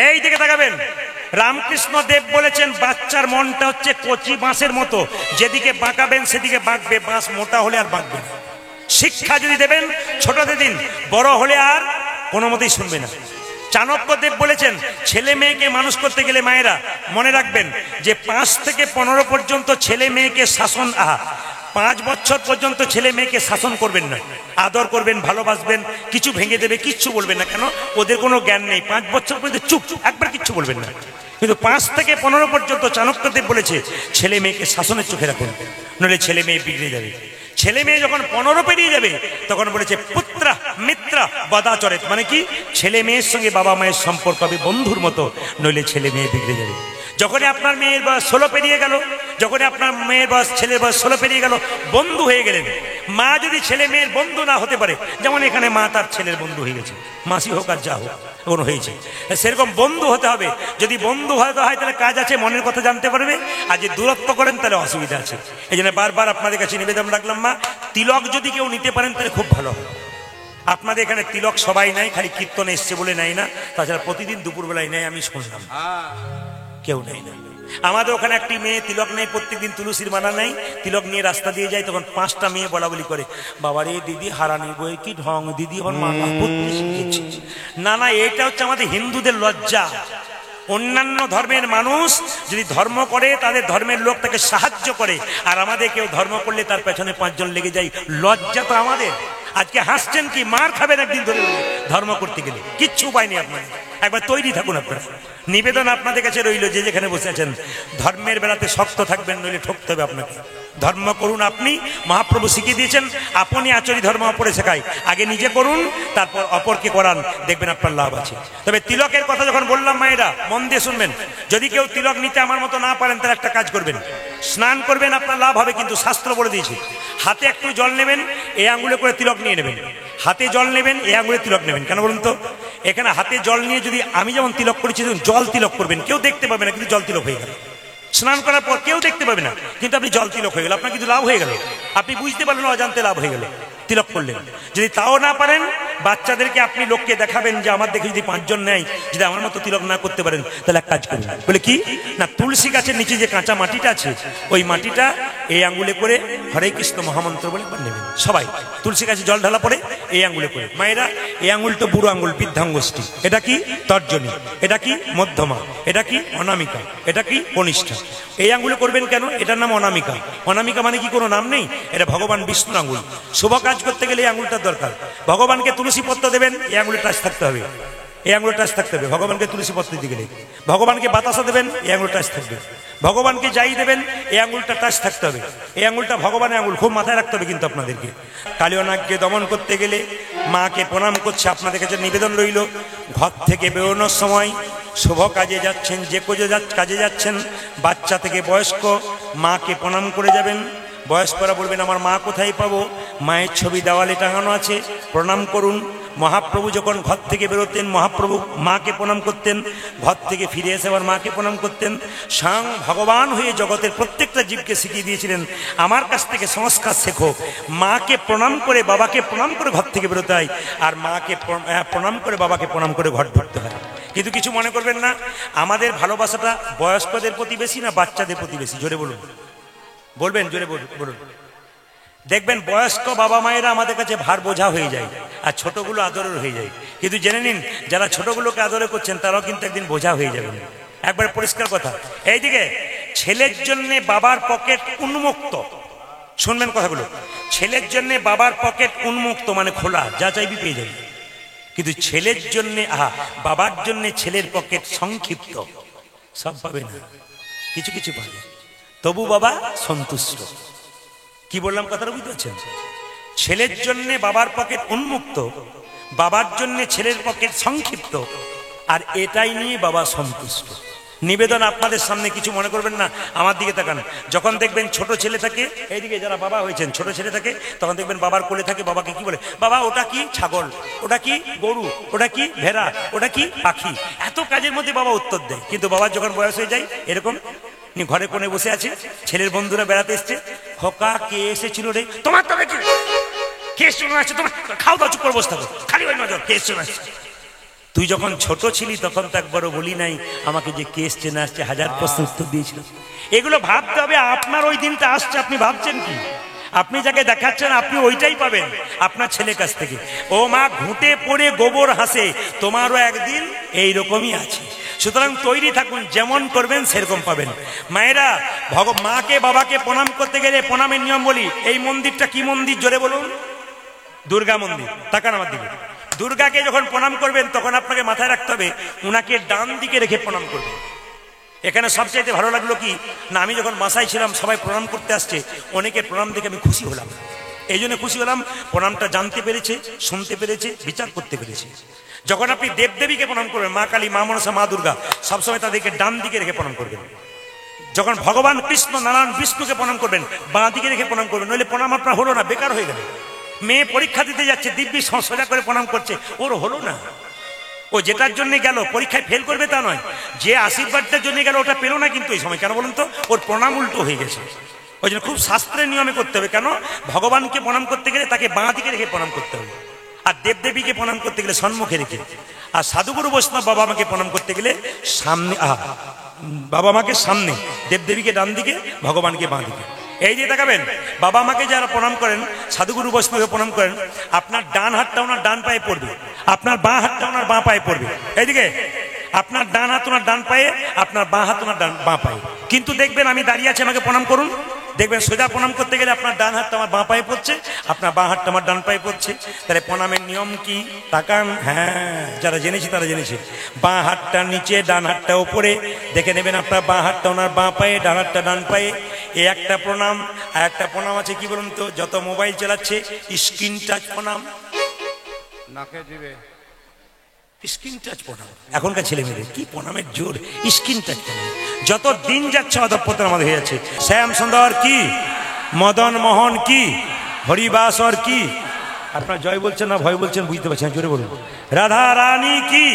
এই দিকে তাকাবেন, রামকৃষ্ণ দেব বলেছেন, বাচ্চার মনটা হচ্ছে কচি বাঁশের মতো, যেদিকে বাঁকাবেন সেদিকে বাঁকবে, বাঁশ মোটা হলে আর বাঁকবে না। শিক্ষা যদি দেবেন ছোটতে দিন, বড় হলে আর কোনো মতেই শুনবে না। চাণক্যদেব বলেছেন, ছেলে মেয়েকে মানুষ করতে গেলে মায়েরা মনে রাখবেন যে 5 থেকে 15 পর্যন্ত ছেলে মেয়েকে শাসন, 5 বছর পর্যন্ত ছেলে মেয়েকে শাসন করবেন না, আদর করবেন, ভালোবাসবেন, কিছু ভেঙে দেবে কিচ্ছু বলবেন না। কেন? ওদের কোনো জ্ঞান নেই। 5 বছর পর্যন্ত চুপ, একবার কিচ্ছু বলবেন না। কিন্তু 5 থেকে 15 পর্যন্ত চাণক্যদেব বলেছে, ছেলে মেয়েকে শাসনের চোখে রাখুন, নইলে ছেলে মেয়ে বিগড়ে যাবে। ছেলে মেয়ে যখন 15 পেরিয়ে যাবে, তখন বলেছে পুত্র মিত্র বদাচরেত, মানে কি? ছেলে মেয়ের সঙ্গে বাবা মায়ের সম্পর্ক হবে বন্ধুর মতো, নইলে ছেলে মেয়ে বিগড়ে যাবে। যখনই আপনার মেয়ের বয়স 16 পেরিয়ে গেল, যখনই আপনার মেয়ের বয়স, ছেলের বয়স 16 পেরিয়ে গেল, বন্ধু হয়ে গেলেন। মা যদি ছেলে মেয়ের বন্ধু না হতে পারে, যেমন এখানে মা তার ছেলের বন্ধু হয়ে গেছে, মাসি হোক আর যা হোক ওর হয়েছে, সেরকম বন্ধু হতে হবে। যদি বন্ধু হতে হয় তাহলে কাজ আছে, মনের কথা জানতে পারবে। আর যদি দূরত্ব করেন তাহলে অসুবিধা আছে। এই জন্য বারবার আপনাদের কাছে নিবেদন রাখলাম, মা তিলক যদি কেউ নিতে পারেন তাহলে খুব ভালো হয়। আপনাদের এখানে তিলক সবাই নাই, খালি কীর্তন এসছে বলে নেয় না, তাছাড়া প্রতিদিন দুপুরবেলায় নেয়, আমি শুনলাম কেউ নেয় না। আমাদের ওখানে একটি মেয়ে তিলক নেই, প্রত্যেকদিন তুলসীর মালা নেই, তিলক নিয়ে রাস্তা দিয়ে যায়, তখন 5টা মেয়ে বলা বলি করে, বাবারে দিদি হারানি বই কি ঢং, দিদি আমার মালা পড়তে শিখেছে। না না, এটা হচ্ছে আমাদের হিন্দুদের লজ্জা। অন্যান্য ধর্মের মানুষ যদি ধর্ম করে, তাদের ধর্মের লোক তাকে সাহায্য করে, আর আমাদের কেউ ধর্ম করলে তার পেছনে 5 জন লেগে যায়। লজ্জা তো আমাদের। আজকে হাসছেন কি? মার খাবেন একদিন ধরে ধর্ম করতে গেলে, কিচ্ছু উপায় নেই। আপনার একবার তৈরি থাকুন। আপনারা নিবেদন আপনাদের কাছে রইল, যে যেখানে বসে আছেন, ধর্মের বেলাতে শক্ত থাকবেন, নইলে ঠকতে হবে আপনাকে। ধর্ম করুন আপনি, মহাপ্রভু শিখিয়ে দিয়েছেন, আপনি আচরি ধর্ম অপরে শেখায়, আগে নিজে করুন, তারপর অপরকে করান, দেখবেন আপনার লাভ আছে। তবে তিলকের কথা যখন বললাম, মায়েরা মন দিয়ে শুনবেন। যদি কেউ তিলক নিতে আমার মতো না পারেন, তাহলে একটা কাজ করবেন, স্নান করবেন, আপনার লাভ হবে। কিন্তু শাস্ত্র বলে দিয়েছে, হাতে একটু জল নেবেন, এই আঙ্গুলে করে তিলক নিয়ে নেবেন। হাতে জল নেবেন, এই আঙ্গুলে তিলক নেবেন। কেন বলুন তো? এখানে হাতে জল নিয়ে যদি আমি যেমন তিলক করেছি, জল তিলক করবেন, কেউ দেখতে পাবে না, কিন্তু জল তিলক হয়ে গেল। স্নান করার পর কেউ দেখতে পাবে না, কিন্তু আপনি জল তিলক হয়ে গেল, আপনার কিন্তু লাভ হয়ে গেল। আপনি বুঝতে পারলেন, অজান্তে লাভ হয়ে গেল, তিলক করলেন। যদি তাও না পারেন, বাচ্চাদেরকে আপনি লোককে দেখাবেন যে আমার দেখে যদি 5 জন নেয়, যদি আমার মতো তিলক না করতে পারেন, তাহলে এক কাজ করুন। বলে কি না, তুলসী গাছের নিচে যে কাঁচা মাটিটা আছে, ওই মাটিটা এই আঙ্গুলে করে হরে কৃষ্ণ মহামন্ত্র বলে নেবেন। সবাই তুলসী গাছে জল ঢালা পরে এই আঙ্গুলে করে। মায়েরা, এই আঙ্গুলটা বুড়ো আঙ্গুল, বৃদ্ধাঙ্গুষ্ঠী। এটা কি? তর্জনী। এটা কি? মধ্যমা। এটা কি? অনামিকা। এটা কি? কনিষ্ঠা। এই আঙ্গুলে করবেন কেন? এটার নাম অনামিকা। অনামিকা মানে কি কোনো নাম নেই? এটা ভগবান বিষ্ণুর আঙ্গুল। শুভ কাজ করতে গেলে এই আঙ্গুলটার দরকার। ভগবানকে তুলসী পত্র দেবেন, এই আঙ্গুলে টাচ থাকতে হবে, এই আঙ্গুলে টাচ থাকতে হবে। ভগবানকে তুলসী পত্র দিতে গেলে ভগবানকে বাতাসা দেবেন, এই আঙ্গুল টাচ থাকবে। ভগবানকে যাই দেবেন, এই আঙ্গুলটা টাচ থাকতে হবে। এই আঙ্গুলটা ভগবানের আঙ্গুল, খুব মাথায় রাখতে হবে কিন্তু আপনাদেরকে। কালিয়নাগকে দমন করতে গেলে মাকে প্রণাম করছে। আপনাদের কাছে নিবেদন রইল, ঘর থেকে বেরোনোর সময় শুভ কাজে যাচ্ছেন, যে কাজে যাচ্ছেন, বাচ্চা থেকে বয়স্ক, মাকে প্রণাম করে যাবেন। বয়স্করা বলবেন আমার মা কোথায় পাবো? মায়ের ছবি দেওয়ালে টাঙানো আছে, প্রণাম করুন। মহাপ্রভু যখন ঘর থেকে বেরোতেন, মহাপ্রভু মাকে প্রণাম করতেন, ঘর থেকে ফিরে এসে আবার মাকে প্রণাম করতেন। স্বয়ং ভগবান হয়ে জগতের প্রত্যেকটা জীবকে শিখিয়ে দিয়েছিলেন, আমার কাছ থেকে সংস্কার শেখো, মাকে প্রণাম করে বাবাকে প্রণাম করে ঘর থেকে বেরোতে হয়, আর মাকে প্রণাম করে বাবাকে প্রণাম করে ঘর ঢুকতে হয়। কিন্তু কিছু মনে করবেন না, আমাদের ভালোবাসাটা বয়স্কদের প্রতি বেশি না বাচ্চাদের প্রতি বেশি? জোরে বলুন, বলবেন জোরে বলুন। দেখবেন বয়স্ক বাবা মায়েরা আমাদের কাছে ভার বোঝা হয়ে যায়, আর ছোটগুলো আদরের হয়ে যায়। কিন্তু জেনে নিন, যারা ছোটগুলোকে আদরে করছেন তারাও কিন্তু একদিন বোঝা হয়ে যাবেন। একবার পরিষ্কার কথা। এইদিকে ছেলের জন্য বাবার পকেট উন্মুক্ত, শুনবেন কথাগুলো। ছেলের জন্য বাবার পকেট উন্মুক্ত মানে খোলা, যা চাইবি পেয়ে যাবি। কিন্তু ছেলের জন্য বাবার জন্য ছেলের পকেট সংক্ষিপ্ত, সব পাবে না, কিছু কিছু পাবে, তবু বাবা সন্তুষ্ট। কি বললাম কথাটা বুঝতে পারছেন? ছেলের জন্য বাবার পকেট উন্মুক্ত, বাবার জন্য ছেলের পকেট সংক্ষিপ্ত, আর এটাই নিয়ে বাবা সন্তুষ্ট। নিবেদন আপনাদের সামনে, কিছু মনে করবেন না, আমার দিকে তাকান। যখন দেখবেন ছোট ছেলে থাকে, এইদিকে যারা বাবা হয়েছেন, ছোট ছেলে থাকে, তখন দেখবেন বাবার কোলে থাকে, বাবাকে কি বলে? বাবা ওটা কি ছাগল, ওটা কি গরু, ওটা কি ভেড়া, ওটা কি পাখি। এত কাজের মধ্যে বাবা উত্তর দেয়। কিন্তু বাবার যখন বয়স হয়ে যায়, এরকম ঘরে কোণে বসে আছে, ছেলের বন্ধুরা বেড়াতে এসছে, খোকা কে এসেছিল রে? তোমার তো কে চলে আসছে, তোমার খাও দাও, চুপ করে বসে থাকো, খালি ওই নজর, কে চলে আসছে। তুই যখন ছোট ছিলি তখন তো একবারও বলি নাই আমাকে যে কেস চেনে আসছে, হাজার প্রশ্ন উত্তর দিয়েছিল। এগুলো ভাবতে হবে, আপনার ওই দিনটা আসছে, আপনি ভাবছেন কি? আপনি যাকে দেখাচ্ছেন আপনি ওইটাই পাবেন আপনার ছেলের কাছ থেকে। ও মা ঘুঁটে পড়ে গোবর হাসে, তোমারও একদিন এইরকমই আছে। সুতরাং তৈরি থাকুন, যেমন করবেন সেরকম পাবেন। মায়েরা মাকে বাবাকে প্রণাম করতে গেলে প্রণামের নিয়ম বলি। এই মন্দিরটা কি মন্দির জোরে বলুন? দুর্গা মন্দির। তাকান আমার দিকে। দুর্গাকে যখন প্রণাম করবেন তখন আপনাকে মাথায় রাখতে হবে উনাকে ডান দিকে রেখে প্রণাম করবেন। এখানে সবচাইতে ভালো লাগলো কি না, আমি যখন বাসায় ছিলাম সবাই প্রণাম করতে আসছে, অনেকের প্রণাম দেখে আমি খুশি হলাম। এই জন্য খুশি হলাম, প্রণামটা জানতে পেরেছে, শুনতে পেরেছে, বিচার করতে পেরেছে। যখন আপনি দেবদেবীকে প্রণাম করবেন, মা কালী, মা মনসা, মা দুর্গা, সবসময় তাদেরকে ডান দিকে রেখে প্রণাম করবেন। যখন ভগবান কৃষ্ণ, নারায়ণ, বিষ্ণুকে প্রণাম করবেন, বাঁ দিকে রেখে প্রণাম করবেন, নইলে প্রণাম আপনার হলো না, বেকার হয়ে গেল। মেয়ে পরীক্ষা দিতে যাচ্ছে, দিব্যি সোজা করে প্রণাম করছে, ওর হলো না। ও যেটার জন্য গেল পরীক্ষায় ফেল করবে তা নয়, যে আশীর্বাদটার জন্য গেল ওটা পেল না কিন্তু এই সময়। কেন বলুন তো? ওর প্রণাম উল্টো হয়ে গেছে। ওই জন্য খুব শাস্ত্রের নিয়মে করতে হবে। কেন? ভগবানকে প্রণাম করতে গেলে তাকে বাঁ দিকে রেখে প্রণাম করতে হবে, আর দেবদেবীকে প্রণাম করতে গেলে সম্মুখে রেখে, আর সাধুগুরু বৈষ্ণব বাবা মাকে প্রণাম করতে গেলে সামনে, বাবা মাকে সামনে, দেবদেবীকে ডান দিকে, ভগবানকে বাঁ দিকে। এই দিয়ে দেখাবেন বাবা মাকে যারা প্রণাম করেন, সাধুগুরু বৈষ্ণবকে প্রণাম করেন, আপনার ডান হাতটা ওনার ডান পায়ে পড়বে, আপনার বাঁ হাতটা ওনার বাঁ পায়ে পড়বে। এইদিকে আপনার ডান হাত ওনার ডান পায়ে, আপনার বাঁ হাত ওনার বাঁ পায়ে। কিন্তু দেখবেন আমি দাঁড়িয়ে আছি, আমাকে প্রণাম করুন, দেখবেন সোজা প্রণাম করতে গেলে আপনার ডান হাতটা আমার বাঁ পায়ে পড়ছে, আপনার বাঁ হাতটা আমার ডান পায়ে পড়ছে। তাহলে প্রণামের নিয়ম কি? তাকান, হ্যাঁ, যারা জেনেছে তারা জেনেছে। বাঁ হাতটা নিচে, ডান হাতটা উপরে, দেখে নেবেন আপনার বাঁ হাতটা ওনার বাঁ পায়ে, ডান হাতটা ডান পায়ে। এই একটা প্রণাম। আর একটা প্রণাম আছে কি বলুন তো? যত মোবাইল চালাচ্ছে স্ক্রিন টাচ প্রণাম,
নাকে দিবে
স্ক্রিন টাচ প্রণাম। এখনকার ছেলে মেয়েদের কি প্রণামের জোর, স্ক্রিন টাচ প্রণাম। যত দিন যাচ্ছে অধঃপতন আমাদের হয়ে যাচ্ছে। শ্যাম সুন্দর কি, মদন মোহন কি, হরিবাসর কি। আপনার জয় বলছেন না ভয় বলছেন বুঝতে পারছেন, জোরে বলুন। রাধা রানী কি,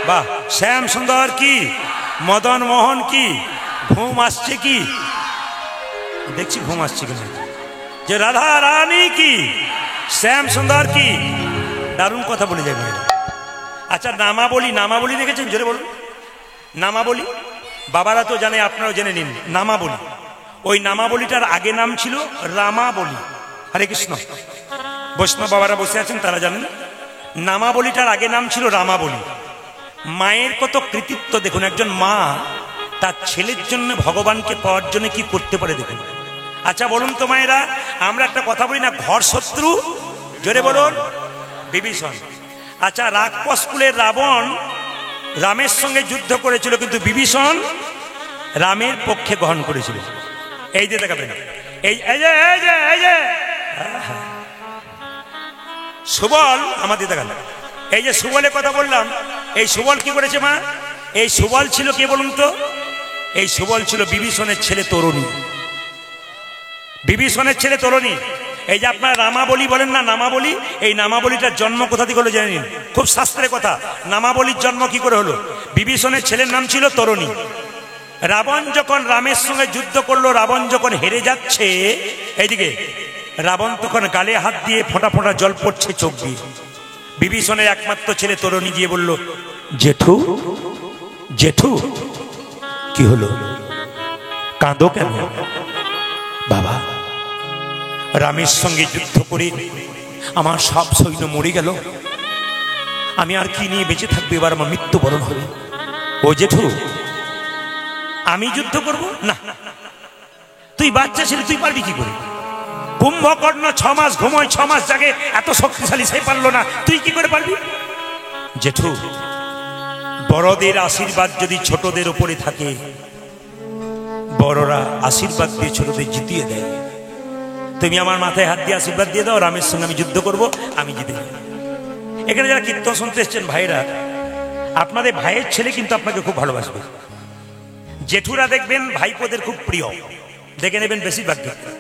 বাহ। শ্যাম সুন্দর কি, মদন মোহন কি। ঘুম আসছে কি? দেখছি ঘুম আসছে কিনা। যে রাধা রানী কি, শ্যাম সুন্দর কি, দারুণ কথা বলে যাবে। আচ্ছা, নামাবলী, নামাবলী দেখেছেন? জোরে বলুন। নামাবলী বাবারা তো জানে, আপনারাও জেনে নিন। নামাবলী, ওই নামাবলীটার আগে নাম ছিল রামাবলী। হরে কৃষ্ণ। বৈষ্ণব বাবারা বসে আছেন, তারা জানেন নামাবলীটার আগে নাম ছিল রামাবলী। মায়ের কত কৃতিত্ব দেখুন। একজন মা তার ছেলের জন্য, ভগবানকে পাওয়ার জন্য কি করতে পারে দেখুন। আচ্ছা বলুন তো মায়েরা, আমরা একটা কথা বলি না, ঘর শত্রু, জোরে বলুন, বিভীষণ। আচ্ছা, রাক্ষস কুলের রাবণ রামের সঙ্গে যুদ্ধ করেছিল, কিন্তু বিভীষণ রামের পক্ষে গ্রহণ করেছিল। এই যে দেখাবেন, এই যে এই যে এই যে সুবল আমাদের দেখান, এই যে সুবলের কথা বললাম, এই সুবল কি করেছে মা? এই সুবল ছিল কে বলুন তো? এই সুবল ছিল বিভীষণের ছেলে তরুণী। বিভীষণের ছেলে তরুণী। এই যে আপনারা নামাবলী বলেন না, নামাবলী, এই নামাবলীটার জন্ম কোথা থেকে হলো জানেন? খুব শাস্ত্রের কথা। নামাবলীর জন্ম কি করে হলো? বিভীষণের ছেলের নাম ছিল তরুণী। রাবণ যখন রামের সঙ্গে যুদ্ধ করলো, রাবণ যখন হেরে যাচ্ছে, এইদিকে রাবণ তখন গালে হাত দিয়ে ফোঁটা ফোঁটা জল পড়ছে চোখ দিয়ে। বিভীষণের একমাত্র ছেলে তরুণী গিয়ে বলল, জেঠু জেঠু কি হলো, কাঁদো কেন? বাবা, রামের সঙ্গে যুদ্ধ করে আমার সব সৈন্য মরে গেল, আমি আর কি নিয়ে বেঁচে থাকবো, এবার আমার মৃত্যুবরণ হবে। ও জেঠু, আমি যুদ্ধ করব না, তুই বাচ্চা ছেলে, তুই পারবি কি করে? কুম্ভকর্ণ 6 মাস ঘুমোয়, 6 মাস জাগে, এত শক্তিশালী সে পারলো না, তুই কি করে পারবি? জেঠু, বড়দের আশীর্বাদ যদি ছোটদের উপরে থাকে, বড়রা আশীর্বাদ দিয়ে ছোটদের জিতিয়ে দেয়। তুমি আমার মাথায় হাত দিয়ে আশীর্বাদ দিয়ে দাও, রামের সঙ্গে আমি যুদ্ধ করব, আমি জিতে যাব। এখানে যারা কীর্তন শুনতে এসছেন ভাইরা, আপনাদের ভাইয়ের ছেলে কিন্তু আপনাকে খুব ভালোবাসবে। জেঠুরা দেখবেন ভাইপোদের খুব প্রিয়, দেখে নেবেন বেশিরভাগ ক্ষেত্রে।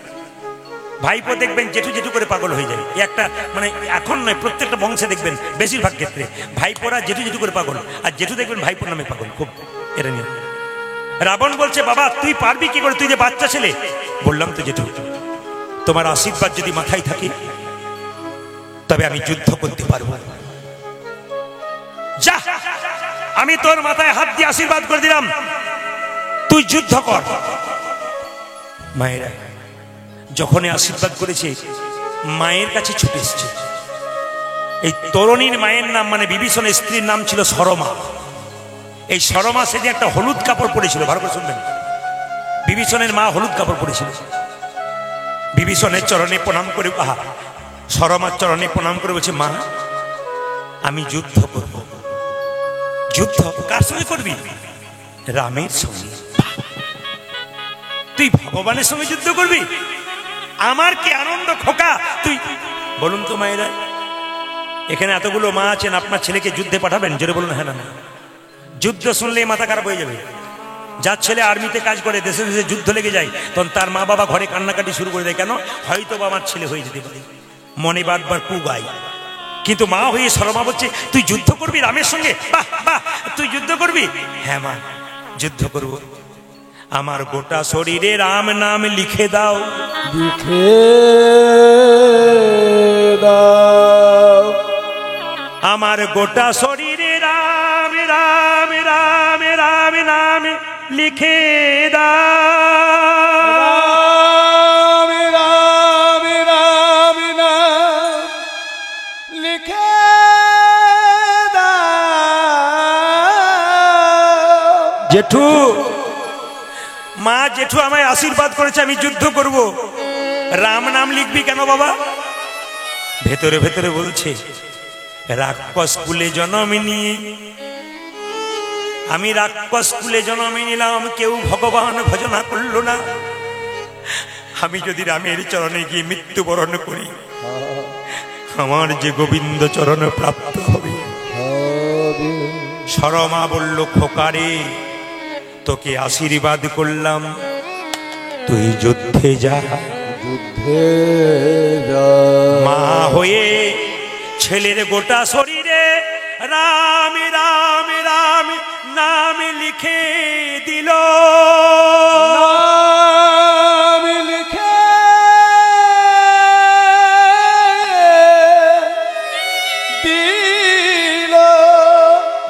ভাইপো দেখবেন জেঠু জেঠু করে পাগল হয়ে যায়। একটা মানে এখন নয়, প্রত্যেকটা বংশে দেখবেন বেশিরভাগ ক্ষেত্রে ভাইপোরা জেঠু জেঠু করে পাগল, আর জেঠু দেখবেন ভাইপোর নামে পাগল খুব। এটা নিয়ে রাবণ বলছে, বাবা তুই পারবি কি করে, তুই যে বাচ্চা ছেলে? বললাম তো জেঠু, তোমার আশীর্বাদ যদি মাথায় থাকে তবে আমি যুদ্ধ করতে পারবো। যা, আমি তোর মাথায় হাত দিয়ে আশীর্বাদ করে দিলাম, তুই যুদ্ধ কর। মায়েরা যখন আশীর্বাদ করেছে, মায়ের কাছে ছুটে এসছে। এই তরুণীর মায়ের নাম মানে বিভীষণের স্ত্রীর নাম ছিল সরমা। এই সরমা সেদিন একটা হলুদ কাপড় পরেছিল, ভালো করে শুনবেন। বিভীষণের মা হলুদ কাপড় পরেছিল। বিভীষণের চরণে প্রণাম করে, সরমার চরণে প্রণাম করে বলছে, মা আমি যুদ্ধ করব। যুদ্ধ কার সঙ্গে করবি? রামের সঙ্গে। তুই ভগবানের সঙ্গে যুদ্ধ করবি? আমার কি আনন্দ খোকা। তুই বলুন তো মায়েরা, এখানে এতগুলো মা আছেন, আপনার ছেলেকে যুদ্ধে পাঠাবেন? জোরে বলুন হ্যাঁ না না। যুদ্ধ শুনলে মাথা খারাপ হয়ে যাবে। যার ছেলে আর্মিতে কাজ করে, দেশে দেশে যুদ্ধ লেগে যায়, তখন তার মা বাবা ঘরে কান্নাকাটি শুরু করে দেয়। কেন? হয়তো বা আমার ছেলে হয়ে যেতে পারে, মনে বারবার কুগাই। কিন্তু মা হয়ে সরমা বলছে, তুই যুদ্ধ করবি রামের সঙ্গে? বাহ বাহ, তুই যুদ্ধ করবি? হ্যাঁ মা, যুদ্ধ করব। আমার গোটা শরীরে রাম নাম লিখে দাও,
লিখে দাও।
আমার গোটা শরীরে রাম রাম রাম রাম নাম লিখে দাও।
রাম রাম রাম নাম লিখে দাও।
জেঠু, মা জেঠু আমায় আশীর্বাদ করেছে আমি যুদ্ধ করব। রাম নাম লিখবি কেন বাবা? ভেতরে ভেতরে বলছে, রাক্ষস কুলে জন্ম নিয়ে আমি রাক্ষস কুলে জন্ম নিলাম, কেউ ভগবান ভজনা করলো না। আমি যদি রামের চরণে গিয়ে মৃত্যুবরণ করি, আমার যে গোবিন্দ চরণ প্রাপ্ত হবে। সরমা বলল, খোকারে তোকে আশীর্বাদ করলাম, তুই যুদ্ধে যা।
যুদ্ধে যা।
মা হয়ে ছেলের গোটা শরীরে রাম রাম রাম নাম লিখে দিল।
নাম লিখে দিল।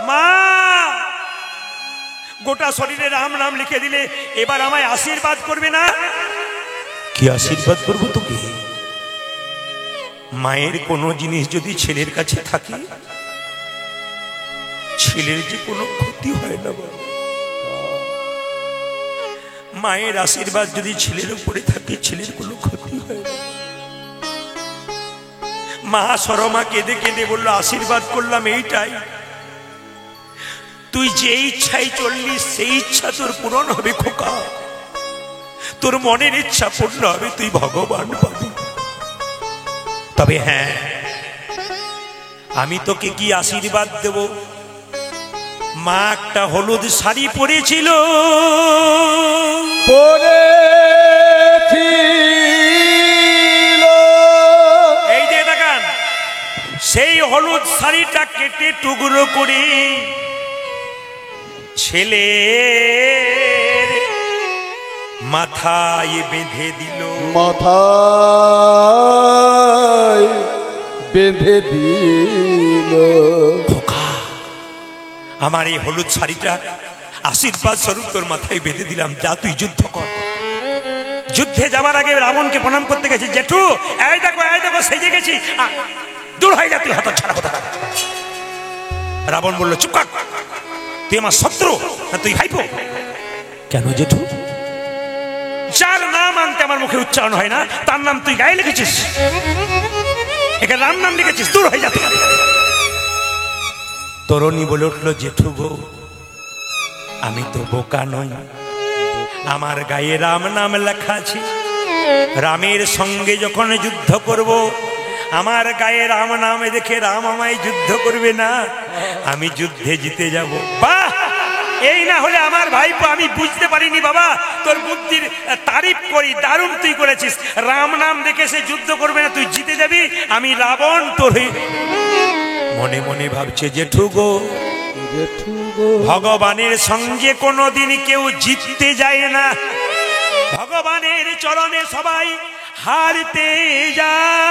মা গোটা শরীরে রাম নাম লিখে দিলে, এবার আমায় আশীর্বাদ করবে না? কি আশীর্বাদ করবো তোকে? মায়ের কোনো জিনিস যদি ছেলের কাছে থাকে, ছেলের যে কোনো ক্ষতি হয় না বাবা। মায়ের আশীর্বাদ যদি ছেলের উপরে থাকে, ছেলের কোনো ক্ষতি হয় না। মা সরমা কেঁদে কেঁদে বলল, আশীর্বাদ করলাম এইটাই, তুই যে ইচ্ছাই চললি সেই ইচ্ছা তোর পূরণ হবে খোকা। তোর মনের ইচ্ছা পূর্ণ হবে, তুই ভগবান পাবি। তবে হ্যাঁ, আমি তোকে কি আশীর্বাদ দেব? মা একটা হলুদ শাড়ি পরেছিল, এই যে দেখান, সেই হলুদ শাড়িটা কেটে টুকরো করে ছেলে মাথায় বেঁধে দিল,
মাথায় বেঁধে দিল।
খোকা, আমার এই হলুদ শাড়িটা আশীর্বাদ স্বরূপ তোর মাথায় বেঁধে দিলাম, যা তুই যুদ্ধ কর। যুদ্ধে যাবার আগে রাবণকে প্রণাম করতে গেছি, জেঠু এই দেখো সেজে গেছি, দূর হয়ে যা তুই, হাত ছাড়া কথা। রাবণ বলল, চুপ কর, তুই আমার শত্রু না তুই ভাইপো? কেন জেঠু? যার নাম আনতে আমার মুখে উচ্চারণ হয় না তার নাম তুই গায়ে লিখেছিস, এখানে রাম নাম লিখেছিস, দূর হয়ে যা তুই। তরুণী বলে উঠল, জেঠু গো, আমি তো বোকা নই, আমার গায়ে রাম নাম লেখা আছে। রামের সঙ্গে যখন যুদ্ধ করব, আমার গায়ে রাম নামে দেখে রাম আমায় যুদ্ধ করবে না, আমি যুদ্ধে জিতে যাব। বাহ, এই না হলে আমার ভাইপো, আমি বুঝতে পারিনি বাবা, তোর বুদ্ধির তারিফ করি, দারুণ তুই করেছিস। রাম নাম দেখে সে যুদ্ধ করবে না, তুই জিতে যাবি, আমি রাবণ তোর। মনে মনে ভাবছে, জেঠু গো, ভগবানের সঙ্গে কোনোদিন কেউ জিততে যায় না, ভগবানের চরণে সবাই হারতে যায়।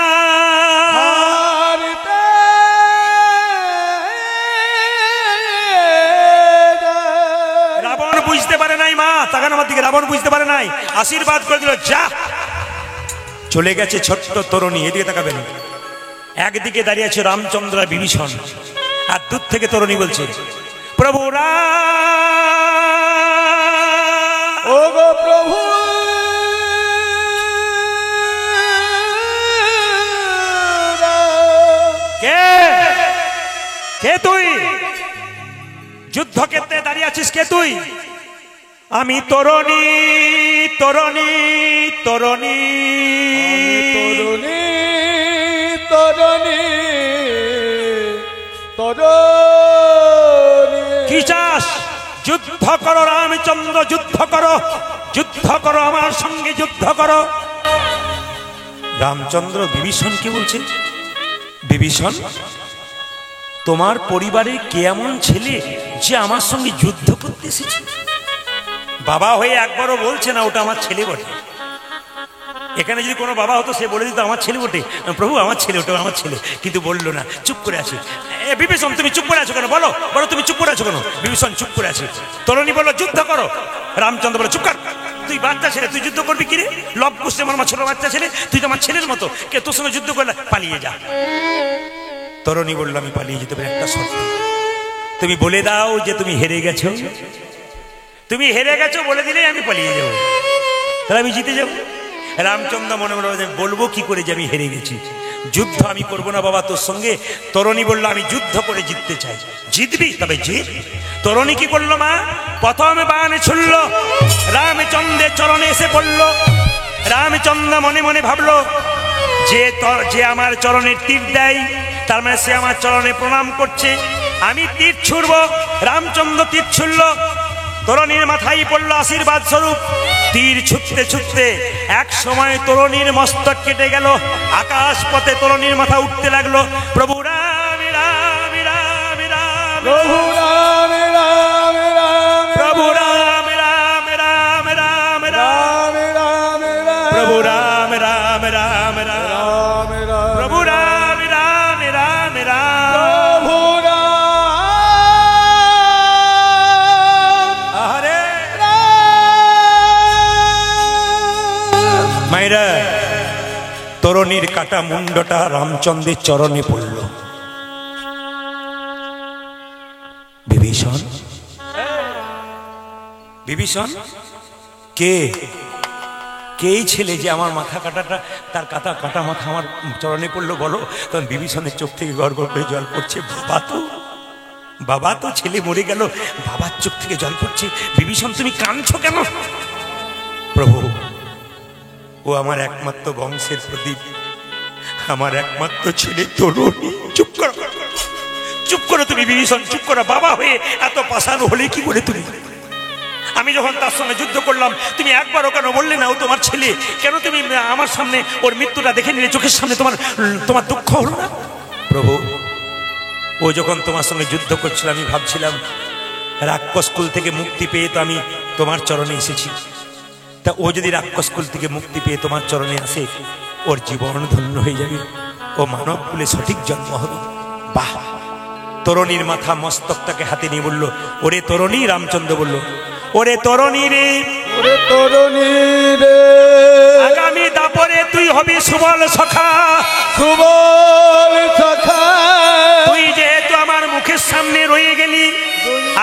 রাবণ বুঝতে পারে নাই, মা তাকান আমার দিকে, রাবণ বুঝতে পারে নাই, আশীর্বাদ করে দিল, যা। চলে গেছে ছোট্ট তরুণী, এদিকে তাকাবেন, একদিকে দাঁড়িয়ে আছে রামচন্দ্র আর বিভীষণ, আর দূর থেকে তরুণী বলছে, প্রভু
ও গো প্রভু,
কে তুই? যুদ্ধক্ষেত্রে দাঁড়িয়ে আছিস, কে তুই? আমি তরুণী, তরুণী, তরুণী,
তরুণী, তরুণী, তরুণী।
কি চাস? যুদ্ধ করো রামচন্দ্র, যুদ্ধ করো, যুদ্ধ করো, আমার সঙ্গে যুদ্ধ করো। রামচন্দ্র বিভীষণকে বলছে, বিভীষণ, তোমার পরিবারে কে এমন ছেলে যে আমার সঙ্গে যুদ্ধ করতে এসেছে? বাবা হয়ে একবারও বলছে না ওটা আমার ছেলে বটে। এখানে যদি কোনো বাবা হতো সে বলে দিত আমার ছেলে বটে, প্রভু আমার ছেলে, ওটা আমার ছেলে, কিন্তু বললো না, চুপ করে আছে। বিভীষণ তুমি চুপ করে আছো কেন? বলো বলো, তুমি চুপ করে আছো কেন? বিভীষণ চুপ করে আছে। তরুণী বললো, যুদ্ধ করো। রামচন্দ্র বললো, চুপ কর, তুই বাচ্চা ছেলে, তুই যুদ্ধ করবি কি রে? লব কুশে আমার ছোট বাচ্চা ছেলে, তুই তো আমার ছেলের মতো, কে তোর সঙ্গে যুদ্ধ করলে? পালিয়ে যা। তরুণী বললো, আমি পালিয়ে যেতে পারি, একটা শর্ত, তুমি বলে দাও যে তুমি হেরে গেছো, তুমি হেরে গেছো বলে দিলেই আমি পালিয়ে যাবো, তাহলে আমি জিতে যাবো। রামচন্দ্র মনে মনে বলবো কি করে যে আমি হেরে গেছি, যুদ্ধ আমি করবো না বাবা তোর সঙ্গে। তরুণী বললো, আমি যুদ্ধ করে জিততে চাই। জিতবি? তবে জিত। তরুণী কি করলো মা? প্রথম বাণ ছুড়ল, রামচন্দ্রের চরণে এসে পড়লো। রামচন্দ্র মনে মনে ভাবলো, যে আমার চরণে তীর দেয় তার মানে সে আমার চরণে প্রণাম করছে, আমি তীর ছুড়ব। রামচন্দ্র তীর ছুড়ল, তরুণীর মাথায় পড়লো আশীর্বাদ স্বরূপ। তীর ছুটতে ছুটতে এক সময় তরুণীর মস্তক কেটে গেল, আকাশ পথে তরুণীর মাথা উঠতে লাগলো। প্রভু রাম রাম রাম রাম,
প্রভু রাম রাম রাম,
প্রভু রাম রাম রাম রাম রাম,
রাম রাম,
প্রভু রাম রাম রাম রাম, প্রভু রাম রাম রাম রাম,
প্রভু
আরে মায়েরা, তরুণীর কাটা মুন্ডটা রামচন্দ্রের চরণে পড়ল। বিভীষণ, বিভীষণ, কে এই ছেলে যে আমার মাথা কাটাটা, তার কাটা মাথা আমার চরণে পড়লো বলো? তখন বিভীষণের চোখ থেকে গড় গড় করে জল পড়ছে। বাবা তো ছেলে মরে গেল, বাবার চোখ থেকে জল পড়ছে। বিভীষণ তুমি কাঁদছো কেন? প্রভু, ও আমার একমাত্র বংশের প্রদীপ, আমার একমাত্র ছেলে তরুণী। চুপ করো, চুপ করো তুমি বিভীষণ, চুপ করো। বাবা হয়ে এত পাষাণ হলে কি করে তুমি? আমি যখন তার সঙ্গে যুদ্ধ করলাম তুমি একবারও কেন বললে না ও তোমার ছেলে? কেন তুমি আমার সামনে ওর মৃত্যুটা দেখে নিলে? চোখের সামনে তোমার দুঃখ হলো না? প্রভু, ও যখন তোমার সঙ্গে যুদ্ধ করছিল আমি ভাবছিলাম রাক্ষস কুল থেকে মুক্তি পেয়ে তো আমি তোমার চরণে এসেছি, তা ও যদি রাক্ষস কুল থেকে মুক্তি পেয়ে তোমার চরণে আসে ওর জীবন ধন্য হয়ে যাবে, ও মানব কুলে সঠিক জন্ম হবে। বাহ! তরুণীর মাথা মস্তকটাকে হাতে নিয়ে বলল, ওরে তরুণী। রামচন্দ্র বলল, ওরে তরুণী রে,
ওরে তরুণী রে,
আগামী দাপরে তুই হবি সুবল সখা।
সুবল সখা,
তুই যেহেতু আমার মুখের সামনে রয়ে গেলি,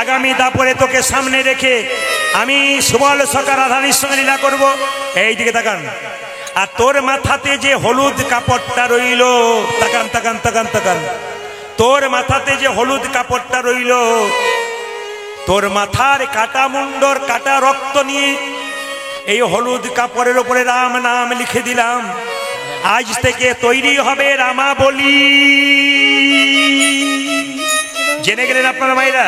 আগামী দাপরে তোকে সামনে রেখে আমি সুবল সখা রাধানীর সঙ্গে লীলা করব। এই দিকে তাকান। আর তোর মাথাতে যে হলুদ কাপড়টা রইল, তাকান তাকান তাকান তাকান, তোর মাথাতে যে হলুদ কাপড়টা রইল, তোর মাথার কাটা মুন্ডর কাটা রক্ত নিয়ে এই হলুদ কাপড়ের উপরে রাম নাম লিখে দিলাম। আজ থেকে তৈরি হবে রামাবলী। জেনে গেলেন আপনারা মায়েরা?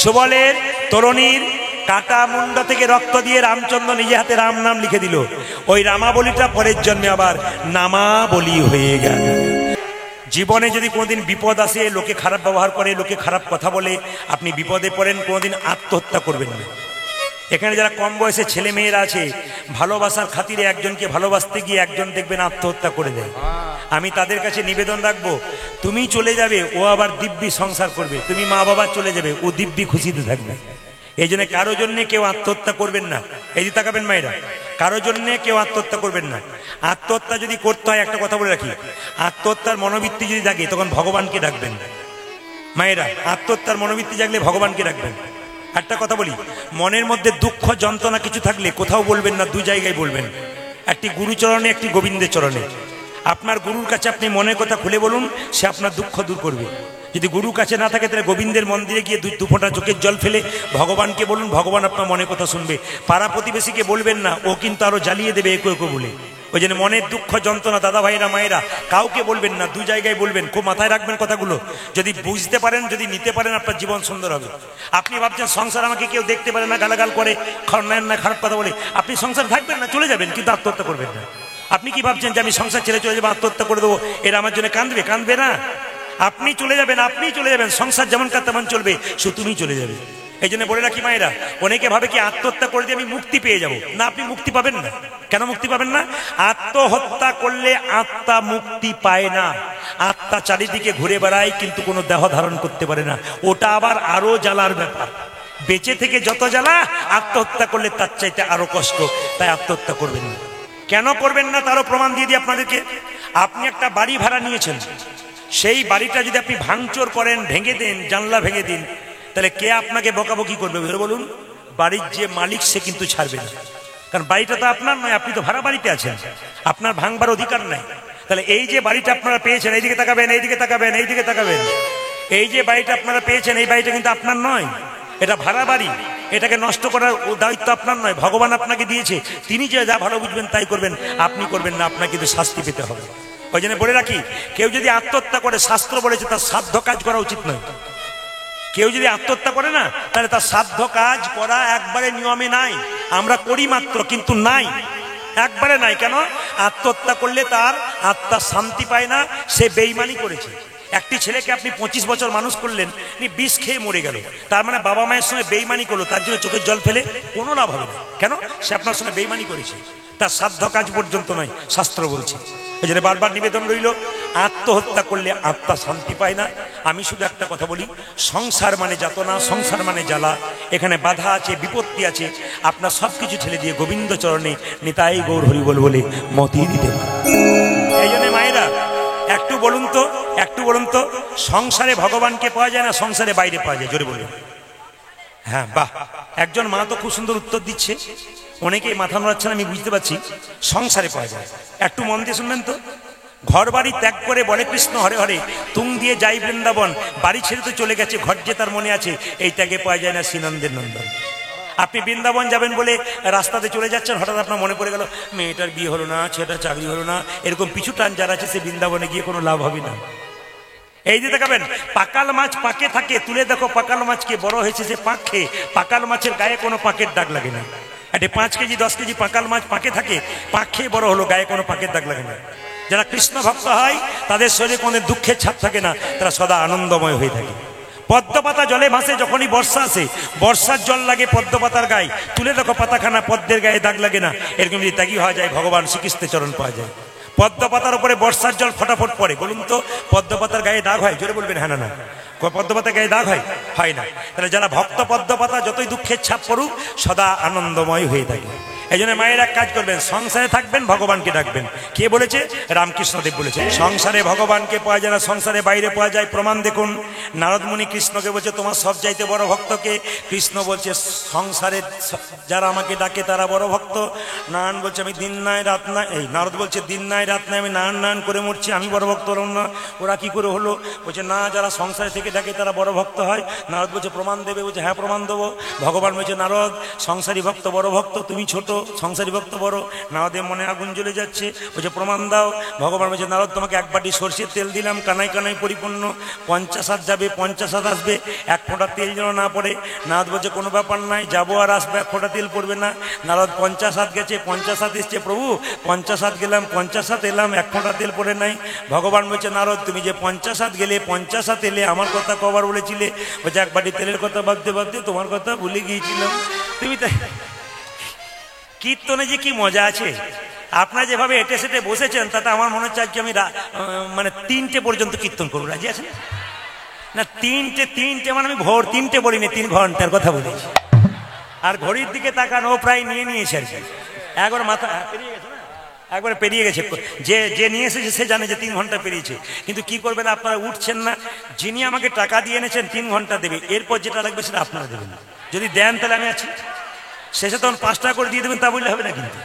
সুবলের তরুণীর কাটা মুন্ড থেকে রক্ত দিয়ে রামচন্দ্র নিজে হাতে রাম নাম লিখে দিল। ওই রামাবলীটা পরের জন্মে আবার নামাবলী হয়ে গেল। জীবনে যদি কোনোদিন বিপদ আসে, লোকে খারাপ ব্যবহার করে, লোকে খারাপ কথা বলে, আপনি বিপদে পড়েন, কোনোদিন আত্মহত্যা করবেন না। এখানে যারা কম বয়সে ছেলে মেয়েরা আছে, ভালোবাসার খাতিরে একজনকে ভালোবাসতে গিয়ে একজন দেখবেন আত্মহত্যা করে দেয়। আমি তাদের কাছে নিবেদন রাখবো, তুমি চলে যাবে, ও আবার দিব্যি সংসার করবে। তুমি মা বাবা চলে যাবে, ও দিব্যি খুশিতে থাকবে। এই জন্য কারো জন্যে কেউ আত্মহত্যা করবেন না। এই যে তাকাবেন মায়েরা, কারো জন্যে কেউ আত্মহত্যা করবেন না। আত্মহত্যা যদি করতে হয়, একটা কথা বলে রাখি, আত্মহত্যার মনোবৃত্তি যদি জাগে তখন ভগবানকে ডাকবেন। মায়েরা, আত্মহত্যার মনোবৃত্তি জাগলে ভগবানকে ডাকবেন। একটা কথা বলি, মনের মধ্যে দুঃখ যন্ত্রণা কিছু থাকলে কোথাও বলবেন না, দু জায়গায় বলবেন। একটি গুরুচরণে, একটি গোবিন্দের চরণে। আপনার গুরুর কাছে আপনি মনের কথা খুলে বলুন, সে আপনার দুঃখ দূর করবে। যদি গুরু কাছে না থাকে তাহলে গোবিন্দের মন্দিরে গিয়ে দু ফোঁটা চোখের জল ফেলে ভগবানকে বলুন, ভগবান আপনার মনের কথা শুনবে। পাড়া প্রতিবেশীকে বলবেন না, ও কিন্তু আরো জ্বালিয়ে দেবে একে একে বলে। ওই জন্য মনের দুঃখ যন্ত্রণা দাদা ভাইরা মায়েরা কাউকে বলবেন না, দু জায়গায় বলবেন। খুব মাথায় রাখবেন কথাগুলো। যদি বুঝতে পারেন, যদি নিতে পারেন, আপনার জীবন সুন্দর হবে। আপনি ভাবছেন সংসার আমাকে কেউ দেখতে পারে না, গালাগাল করে, না খারাপ কথা বলে, আপনি সংসার থাকবেন না, চলে যাবেন, কিন্তু আত্মহত্যা করবেন না। আপনি কি ভাবছেন যে আমি সংসার ছেড়ে চলে যাবো, আত্মহত্যা করে দেবো, এরা আমার জন্য কাঁদবে? কাঁদবে না। আপনি চলে যাবেন, আপনিই চলে যাবেন। সংসার যেমন কাজ তেমন চলবে, শুধু তুমি চলে যাবে। এই জন্য বলে রাখি মায়েরা, অনেকে ভাবে কি আত্মহত্যা করে দিয়ে আমি মুক্তি পেয়ে যাব। না, আপনি মুক্তি পাবেন না। কেন মুক্তি পাবেন না? আত্মহত্যা করলে আত্মা মুক্তি পায় না। আত্মা চারিদিকে ঘুরে বেড়ায়, কিন্তু কোনো দেহ ধারণ করতে পারে না। ওটা আবার আরো জ্বালার ব্যাপার। বেঁচে থেকে যত জ্বালা, আত্মহত্যা করলে তার চাইতে আরো কষ্ট। তাই আত্মহত্যা করবেন না। কেন করবেন না তারও প্রমাণ দিয়ে দিই আপনাদেরকে। আপনি একটা বাড়ি ভাড়া নিয়েছেন, সেই বাড়িটা যদি আপনি ভাঙচুর করেন, ভেঙে দেন, জানলা ভেঙে দিন, তাহলে কে আপনাকে বকাবকি করবে বলুন? বাড়ির যে মালিক, সে কিন্তু ছাড়বে না। কারণ বাড়িটা তো আপনার নয়, আপনি তো ভাড়া বাড়িতে আছেন, আপনার ভাঙবার অধিকার নাই। তাহলে এই যে বাড়িটা আপনারা পেয়েছেন, এইদিকে তাকাবেন, এইদিকে তাকাবেন, এইদিকে তাকাবেন, এই যে বাড়িটা আপনারা পেয়েছেন, এই বাড়িটা কিন্তু আপনার নয়, এটা ভাড়া বাড়ি। এটাকে নষ্ট করার দায়িত্ব আপনার নয়, ভগবান আপনাকে দিয়েছে। তিনি যে যা ভালো বুঝবেন তাই করবেন, আপনি করবেন না, আপনাকে কিন্তু শাস্তি পেতে হবে। ওই জন্য বলে রাখি, কেউ যদি আত্মহত্যা করে, শাস্ত্র বলেছে তার সাধ্য কাজ করা উচিত নয়। কেউ যদি আত্মহত্যা করে না, তাহলে তার সাধ্য কাজ করা একবারে নিয়মে নাই। আমরা করি মাত্র, কিন্তু নাই, একবারে নাই। কেন? আত্মহত্যা করলে তার আত্মা শান্তি পায় না, সে বেঈমানি করেছে। একটি ছেলেকে আপনি 25 বছর মানুষ করলেন, বিষ খেয়ে মরে গেল, তার মানে বাবা মায়ের সঙ্গে বেঈমানি করলো, তার জন্য চোখের জল ফেলে কোনো লাভ হবে না। কেন? সে আপনার সঙ্গে বেঈমানি করেছে, তার সাধ্য কাজ পর্যন্ত নয়, শাস্ত্র বলছে। এই জন্য বারবার নিবেদন রইল, আত্মহত্যা করলে আত্মা শান্তি পায় না। আমি শুধু একটা কথা বলি, সংসার মানে যাতনা, সংসার মানে জ্বালা। এখানে বাধা আছে, বিপত্তি আছে। আপনার সবকিছু ঠেলে দিয়ে গোবিন্দ চরণে নিতাই গৌর হরি বল বলে মতি দিতে। এই জন্য মায়েরা একটু বলুন তো, একটু বলুন তো, সংসারে ভগবানকে পাওয়া যায় না সংসারে বাইরে পাওয়া যায়? জোরে বলুন। হ্যাঁ, বাহ, একজন মা তো খুব সুন্দর উত্তর দিচ্ছে। অনেকেই মাথা নাড়াচ্ছেন, আমি বুঝতে পারছি। সংসারে পাওয়া যায়, একটু মন দিয়ে শুনবেন তো। ঘর বাড়ি ত্যাগ করে বলে কৃষ্ণ হরে হরে, তুং দিয়ে যাই বৃন্দাবন। বাড়ি ছেড়ে তো চলে গেছে, ঘর যে তার মনে আছে, এই ত্যাগে পাওয়া যায় না শ্রীনন্দের নন্দন। আপনি বৃন্দাবন যাবেন বলে রাস্তাতে চলে যাচ্ছেন, হঠাৎ আপনার মনে পড়ে গেল মেয়েটার বিয়ে হলো না, ছেলেটার চাকরি হলো না, এরকম পিছু টান যারা আছে, সে বৃন্দাবনে গিয়ে কোনো লাভ হবে না। এই যে দেখাবেন পাকাল মাছ পাকে থাকে, তুলে দেখো পাকাল মাছকে, বড় হয়েছে যে পাক খেয়ে। পাকাল মাছের গায়ে কোনো পাকের দাগ লাগে না। একটা 5 কেজি 10 কেজি পাকাল মাছ পাকে থাকে, পাক খেয়ে বড় হলো, গায়ে কোনো পাকের দাগ লাগে না। যারা কৃষ্ণ ভক্ত হয় তাদের শরীরে কোনো দুঃখের ছাপ থাকে না, তারা সদা আনন্দময় হয়ে থাকে। পদ্মপাতা জলে ভাসে, যখনই বর্ষা আসে বর্ষার জল লাগে পদ্মপাতার গায়ে, তুলে দেখো পাতাখানা, পদ্মের গায়ে দাগ লাগে না। এরকম যদি ত্যাগী হওয়া যায় ভগবান শ্রীকৃষ্ণের চরণ পাওয়া যায়। পদ্মপাতার উপরে বর্ষার জল ফটাফট পড়ে, বলুন তো পদ্মপাতার গায়ে দাগ হয়? জোরে বলবেন হ্যাঁ না না। পদ্মপাতার গায়ে দাগ হয়? হয় না। তাহলে যারা ভক্ত পদ্মপাতা যতই দুঃখের ছাপ পড়ুক সদা আনন্দময় হয়ে থাকে। এই জন্য মায়ের এক কাজ করবেন, সংসারে থাকবেন ভগবানকে ডাকবেন। কে বলেছে? রামকৃষ্ণদেব বলেছে। সংসারে ভগবানকে পাওয়া যায় না, সংসারে বাইরে পাওয়া যায়। প্রমাণ দেখুন, নারদমুনি কৃষ্ণকে বলছে তোমার সব চাইতে বড় ভক্তকে? কৃষ্ণ বলছে সংসারে যারা আমাকে ডাকে তারা বড় ভক্ত। নারায়ণ বলছে আমি দিন নাই রাত নাই, এই নারদ বলছে দিন নাই রাত নাই আমি নারায়ণ নারায়ণ করে মরছি, আমি বড় ভক্ত হলাম না। ওরা কি করে হলো? বলছে না, যারা সংসারে থেকে ডাকে তারা বড় ভক্ত হয়। নারদ বলছে প্রমাণ দেবে? বলছে হ্যাঁ প্রমাণ দেবো। ভগবান বলছে নারদ সংসারী ভক্ত বড় ভক্ত, তুমি ছোট, সংসারী ভক্ত বড়। নারদের মনে আগুন জ্বলে যাচ্ছে, বলছে প্রমাণ দাও। ভগবান বলছে নারদ তোমাকে 1 বাটি সর্ষের তেল দিলাম, কানায় কানায় পরিপূর্ণ, 50 হাত যাবে 50 হাত আসবে, 1 ফোঁটা তেল যেন না পড়ে। নারদ বলছে কোনো ব্যাপার নাই, যাবো আর আসবে, 1 ফোঁটা তেল পড়বে না। নারদ 50 হাত গেছে, 50 হাত এসছে, প্রভু 50 হাত গেলাম 50 হাত এলাম, 1 ফোঁটা তেল পড়ে নাই। ভগবান বলছে নারদ তুমি যে 50 হাত গেলে 50 হাত এলে আমার কথা কবার বলেছিলে? বলছে 1 বাটি তেলের কথা ভাবতে ভাবতে তোমার কথা ভুলে গিয়েছিলাম। তুমি তাই কীর্তনে যে কি মজা আছে। আপনারা যেভাবে এটে সেটে বসেছেন তাতে আমার মনে হচ্ছে আজকে আমি মানে 3টে পর্যন্ত কীর্তন করবো। রাজি আছেন না? 3টে মানে আমি ভোর 3টে বলিনি, 3 ঘন্টার কথা বলেছি। আর ঘড়ির দিকে তাকান, ও প্রায় নিয়েছে আর কি। একবার মাথা পেরিয়ে গেছে না, একবারে পেরিয়ে গেছে। যে নিয়ে এসেছে সে জানে যে 3 ঘন্টা পেরিয়েছে, কিন্তু কি করবেন আপনারা উঠছেন না। যিনি আমাকে টাকা দিয়ে এনেছেন 3 ঘন্টা দেবে, এরপর যেটা লাগবে সেটা আপনারা দেবেন। যদি দেন তাহলে আমি আছি, শেষে তখন 5 টাকা করে দিয়ে দেবেন, তা বললে হবে না কিন্তু।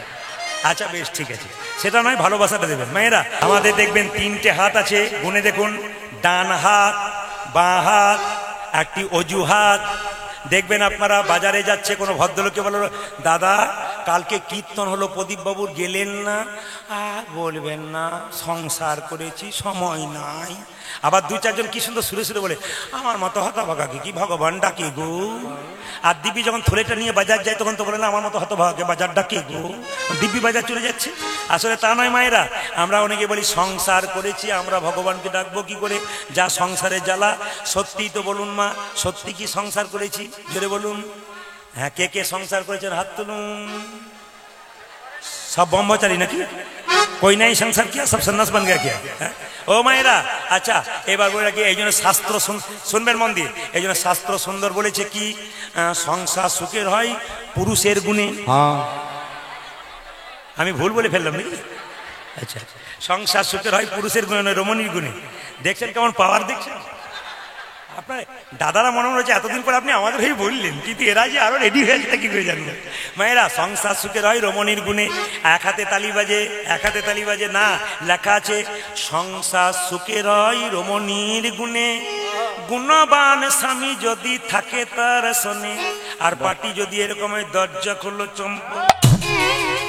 আচ্ছা বেশ ঠিক আছে, সেটা নয়, ভালোবাসাটা দেবেন। মায়েরা আমাদের দেখবেন 3টে হাত আছে, গুনে দেখুন। ডান হাত, বাঁ হাত, একটি অজুহাত। দেখবেন আপনারা বাজারে যাচ্ছে, কোনো ভদ্রলোককে বলো দাদা কালকে কীর্তন হলো প্রদীপ বাবুর, গেলেন না? আর বলবেন না, সংসার করেছি সময় নাই। আবার 2-4 জন কি সুন্দর সুরে সুরে বলে আমার মতো হতভাগাকে কি ভগবান ডাকে গো। আর দিব্যি যখন থলেটা নিয়ে বাজার যায় তখন তো বলে না আমার মতো হতভাগাকে বাজার ডাকে গো, দিব্যি বাজার চলে যাচ্ছে। আসলে তা নয় মায়েরা, আমরা অনেকে বলি সংসার করেছি, আমরা ভগবানকে ডাকবো কি করে? যা সংসারে জ্বালা। সত্যি তো বলুন মা, সত্যি কি সংসার করেছি? জোরে বলুন। হ্যাঁ, কে কে সংসার করেছেন হাত তুলুন। সব ব্রহ্মচারী নাকি? कोई नहीं संसार किया, सब सन्यास बन गया क्या? ও মায়েরা আচ্ছা এবার বলে রাখি, এই জন্য শাস্ত্র শুনবেন মন দিয়ে। এই জন্য শাস্ত্র সুন্দর বলেছে কি, সংসার সুখের হয় পুরুষের গুণে। আমি ভুল বলে ফেললাম নাকি? আচ্ছা, সংসার সুখের হয় পুরুষের গুণে নয়, রমণীর গুণে। দেখছেন কেমন পাওয়ার? দেখছেন আপনার দাদারা মনে হচ্ছে এতদিন পরে আপনি আমাদের হয়ে বললেন, কিন্তু এরা যে আরো রেডি হয়ে আছে কি করে জানবেন। মায়েরা সংসার সুখের হয় রমণীর গুণে। এক হাতে তালি বাজে, এক হাতে তালি বাজে না, লেখা আছে সংসার সুখের হয় রমণীর গুণে। গুণবান স্বামী যদি থাকে তার শোনে, আর পাটি যদি এরকম দরজা খুললো চম্পক,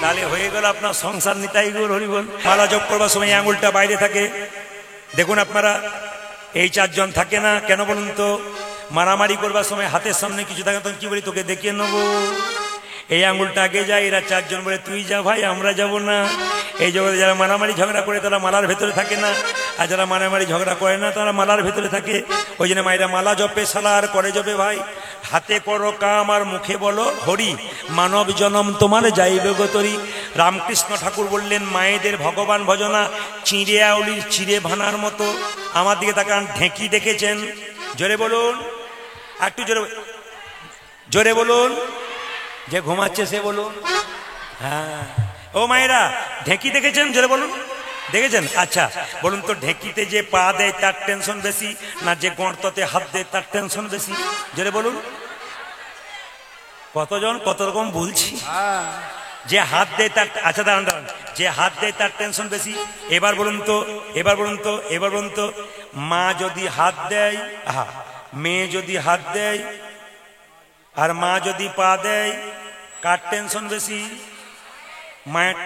তাহলে হয়ে গেল আপনার সংসার। নিতাই গৌর হরি বল। মালা জপ করবার সময় আঙুলটা বাইরে থাকে। দেখুন আপনারা এই 4 জন থাকে না কেন বলুন তো? মারামারি করবার সময় হাতের সামনে কিছু থাকে, তখন কি বলি তোকে দেখিয়ে নেবো। এই আঙুলটা আগে যায়, এরা 4 জন বলে তুই যা ভাই আমরা যাব না। এই জগতে যারা মারামারি ঝগড়া করে তারা মালার ভেতরে থাকে না, আর যারা মারামারি ঝগড়া করে না তারা মালার ভেতরে থাকে। ওই জন্য মায়েরা মালা জপে সালার করে জপে ভাই। হাতে করো কাম আর মুখে বলো হরি, মানব জনম তোমার যাইবে গতরি। রামকৃষ্ণ ঠাকুর বললেন মায়েদের ভগবান ভজনা চিঁড়ে আউলির চিড়ে ভানার মতো। আমার দিকে তাকান, ঢেঁকি দেখেছেন? জোরে বলুন, একটু জোরে জোরে বলুন। যে ঘুমাচ্ছে সে বলুন। হ্যাঁ ও মায়েরা, ঢেঁকি দেখেছেন? জোরে বলুন। দেখেছেন? আচ্ছা বলুন তো, ঢেঁকিতে যে পা দেয় তার টেনশন বেশি, না যে গর্ততে হাত দেয় তার টেনশন বেশি? জোরে বলুন। কতজন কত রকম বলছি। যে হাত দেয় তার, আচ্ছা দাঁড়ান দাঁড়ান, যে হাত দেয় তার টেনশন বেশি। এবার বলুন তো, এবার বলুন তো, এবার বলুন তো, মা যদি হাত দেয়, মেয়ে যদি হাত দেয় আর মা যদি পা দেয়, কার টেনশন বেশি? মায়ের।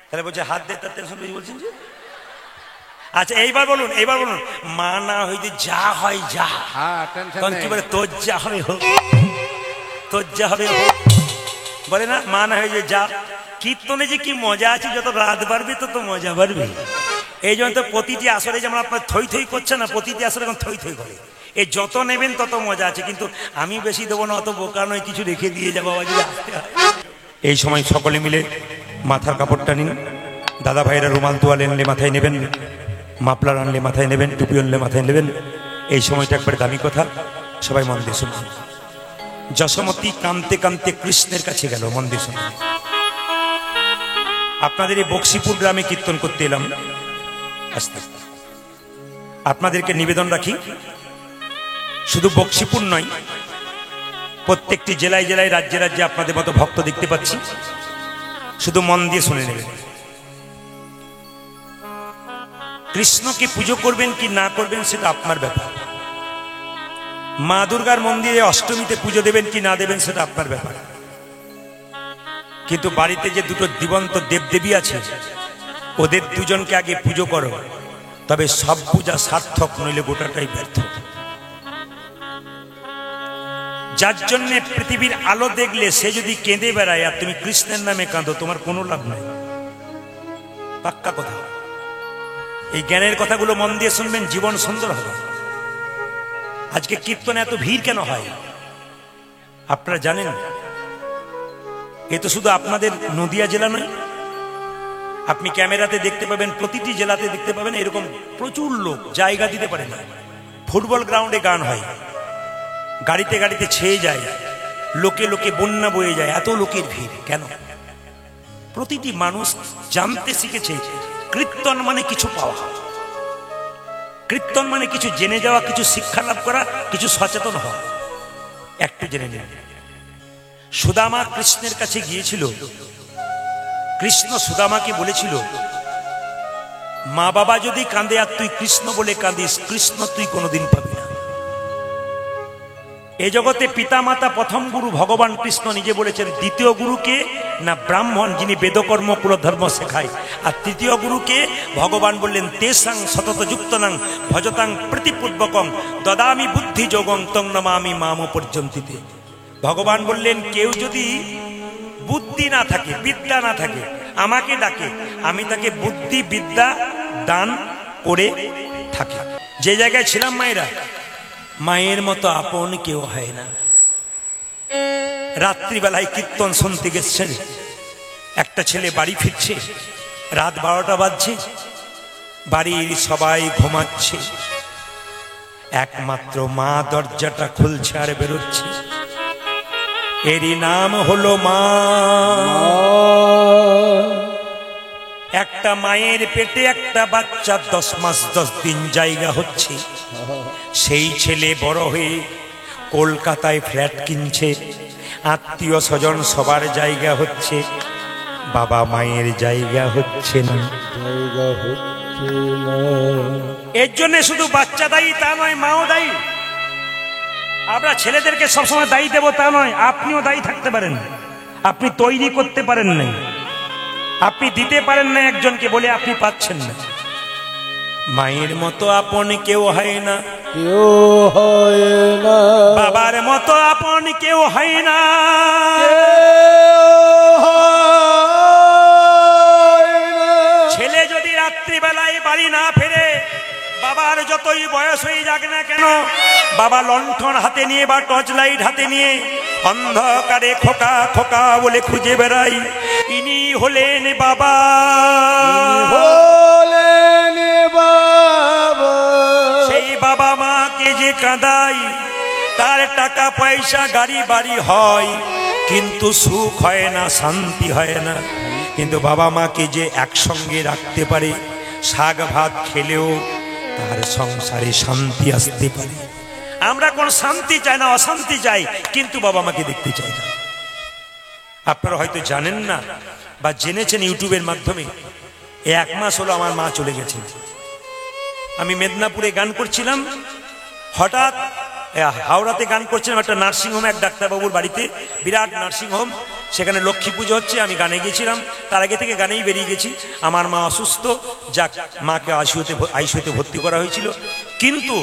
তাহলে বলছে হাত দেয় তার টেনশন বেশি বলছেন যে। আচ্ছা এইবার বলুন মা না হইতে যা হয় যা,
হ্যাঁ টেনশন
তখন
নেই।
কি বলে তোর যা হবে হোক, তোর যা হবে হোক, বলে না মা না হয়ে যা। কীর্তনে যে কি মজা আছে, যত রাত বাড়বে তত মজা বাড়বে। এই জন্য তো প্রতিটি আসরে যেমন আপনার থই থই করছে না, প্রতিটি আসরে এখন থই থই করে। এই যত নেবেন তত মজা আছে, কিন্তু আমি বেশি দেবো না, অত বোকা নয়, কিছু রেখে দিয়ে যাবো আবার যদি আসতে হয়। এই সময় সকলে মিলে মাথার কাপড়টা নিন। দাদা ভাইরা রুমাল তোয়ালে আনলে মাথায় নেবেন, মাপলার আনলে মাথায় নেবেন, টুপি আনলে মাথায় নেবেন। এই সময়টা একবার দামি কথা, সবাই মন দিয়ে শুনুন। যশোমতী কাঁদতে কাঁদতে কৃষ্ণের কাছে গেল, মন দিয়ে শুনুন। আপনাদের এই বক্সিপুর গ্রামে কীর্তন করতে এলাম। আস্তে আস্তে আপনাদেরকে নিবেদন রাখি, শুধু বক্সিপুর নয়, প্রত্যেকটি জেলায় জেলায় রাজ্যে রাজ্যে আপনাদের মতো ভক্ত দেখতে পাচ্ছি। শুধু মন দিয়ে শুনে নেবেন। কৃষ্ণকে পুজো করবেন কি না করবেন সেটা আপনার ব্যাপার। মা দুর্গার মন্দিরে অষ্টমীতে পুজো দেবেন কি না দেবেন সেটা আপনার ব্যাপার। কিন্তু বাড়িতে যে দুটো জীবন্ত দেবদেবী আছে, ওদের দুজনকে আগে পুজো করো, তবে সব পূজা সার্থক, নইলে গোটাটাই ব্যর্থ। যার জন্য পৃথিবীর আলো দেখলে সে যদি কেঁদে বেড়ায় আর তুমি কৃষ্ণের নামে কাঁদো, তোমার কোনো লাভ নাই। পাক্কা কথা। এই জ্ঞানের কথাগুলো মন দিয়ে শুনবেন, জীবন সুন্দর হবে। আজকে কীর্তনে এত ভিড় কেন হয় আপনারা জানেন? এ তো শুধু আপনাদের নদিয়া জেলা নয়, আপনি ক্যামেরাতে দেখতে পাবেন, প্রতিটি জেলাতে দেখতে পাবেন এরকম প্রচুর লোক জায়গা দিতে পারে না। ফুটবল গ্রাউন্ডে গান হয়, গাড়িতে গাড়িতে ছেয়ে যায়, লোকে লোকে বন্যা বয়ে যায়, এত লোকের ভিড় কেন? প্রতিটি মানুষ জানতে শিখেছে কীর্তন মানে কিছু পাওয়া, কীর্তন মানে কিছু জেনে যাওয়া, কিছু শিক্ষা লাভ করা, কিছু সচেতন হওয়া। একটু জেনে নিন। সুদামা কৃষ্ণের কাছে গিয়েছিল, কৃষ্ণ সুদামাকে বলেছিল, মা বাবা যদি কাঁদে আর তুই কৃষ্ণ বলে কাঁদিস, কৃষ্ণ তুই কোনোদিন পাবি না। এ জগতে পিতা মাতা প্রথম গুরু ভগবান কৃষ্ণ নিজে বলেছেন, দ্বিতীয় গুরুকে না ব্রাহ্মণ যিনি বেদকর্ম কুলধর্ম শেখায়, আর তৃতীয় গুরুকে ভগবান বললেন তেসাং সতত যুক্তনাং ভজতাং প্রতিপূর্বকং দদামি বুদ্ধি যোগং তং নমামি মাম পর্যন্তিতে। ভগবান বললেন কেউ যদি বুদ্ধি না থাকে, বিদ্যা না থাকে, আমাকে ডাকে, আমি তাকে বুদ্ধি বিদ্যা দান করে থাকি। যে জায়গায় ছিলাম মায়েরা, মায়ের মতো আপন কেউ হয় না। রাত্রিবেলায় কীর্তন শুনতে গেছেন, একটা ছেলে বাড়ি ফিরছে, রাত 12টা বাজছে, বাড়ির সবাই ঘুমাচ্ছে, একমাত্র মা দরজাটা খুলছে আর বেরোচ্ছে। এরই নাম হলো মা। একটা মায়ের পেটে একটা বাচ্চা 10 মাস 10 দিন জায়গা হচ্ছে, সেই ছেলে বড় হয়ে কলকাতায় ফ্ল্যাট কিনছে, আত্মীয় স্বজন সবার জায়গা হচ্ছে, বাবা মায়ের জায়গা হচ্ছে না। এর জন্য শুধু বাচ্চা দায়ী তা নয়, মাও দায়ী। আমরা ছেলেদেরকে সবসময় দায়ী দেব তা নয়, আপনিও দায়ী থাকতে পারেন। আপনি তৈরি করতে পারেন নাই, আপনি দিতে পারেন না একজনকে, বলে আপনি পাচ্ছেন না। মায়ের মতো আপন কেউ হয় না,
কেউ হয় না,
বাবার মতো আপন কেউ হয় না। ছেলে যদি রাত্রিবেলায় বাড়ি না ফেরে, বাবার যতই বয়স হয়ে যাক না কেন, বাবা লণ্ঠন হাতে নিয়ে বা টর্চ লাইট হাতে নিয়ে অন্ধকারে খোকা খোকা বলে খুঁজে বেড়াই, ইনি হলেন বাবা। সেই বাবা মাকে যে কাঁদাই, তার টাকা পয়সা গাড়ি বাড়ি হয়, কিন্তু সুখ হয় না, শান্তি হয় না। কিন্তু বাবা মাকে যে একসঙ্গে রাখতে পারে, শাক ভাত খেলেও তার সংসারে শান্তি আসতে পারে। আমরা কোন শান্তি চাই না, অশান্তি চাই, কিন্তু বাবা মাকে দেখতে চাই না। আপনারা হয়তো জানেন না বা জেনেছেন ইউটিউবের মাধ্যমে, 1 মাস হলো আমার মা চলে গেছে। আমি মেদিনীপুরে গান করছিলাম, হঠাৎ হাওড়াতে গান করছিলাম একটা নার্সিংহোমে, এক ডাক্তারবাবুর বাড়িতে, বিরাট নার্সিংহোম, সেখানে লক্ষ্মী পুজো হচ্ছে, আমি গানে গেছিলাম, তার আগে থেকে গানেই বেরিয়ে গেছি। আমার মা অসুস্থ, যাক মাকে আইসিইউতে ভর্তি করা হয়েছিল, কিন্তু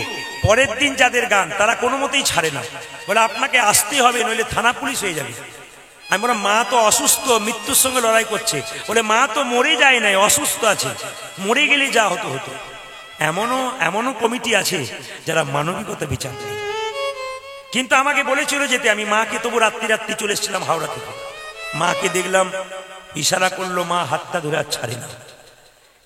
পরের দিন যাদের গান তারা কোনো মতেই ছাড়ে না, বলে আপনাকে আসতে হবে নইলে থানা পুলিশ হয়ে যাবে। আমি বললাম মা তো অসুস্থ, মৃত্যুর সঙ্গে লড়াই করছে, বলে মা তো মরে যায় নাই, অসুস্থ আছে, মরে গেলে যা হতো হতো। এমনও কমিটি আছে যারা মানবিকতা বিচার নেই। কিন্তু আমাকে বলেছিল যেতে, আমি মাকে তবু রাত্রি চলে এসেছিলাম হাওড়া থেকে। মাকে দেখলাম, ইশারা করলো, মা হাতটা ধরে আর ছাড়ে না।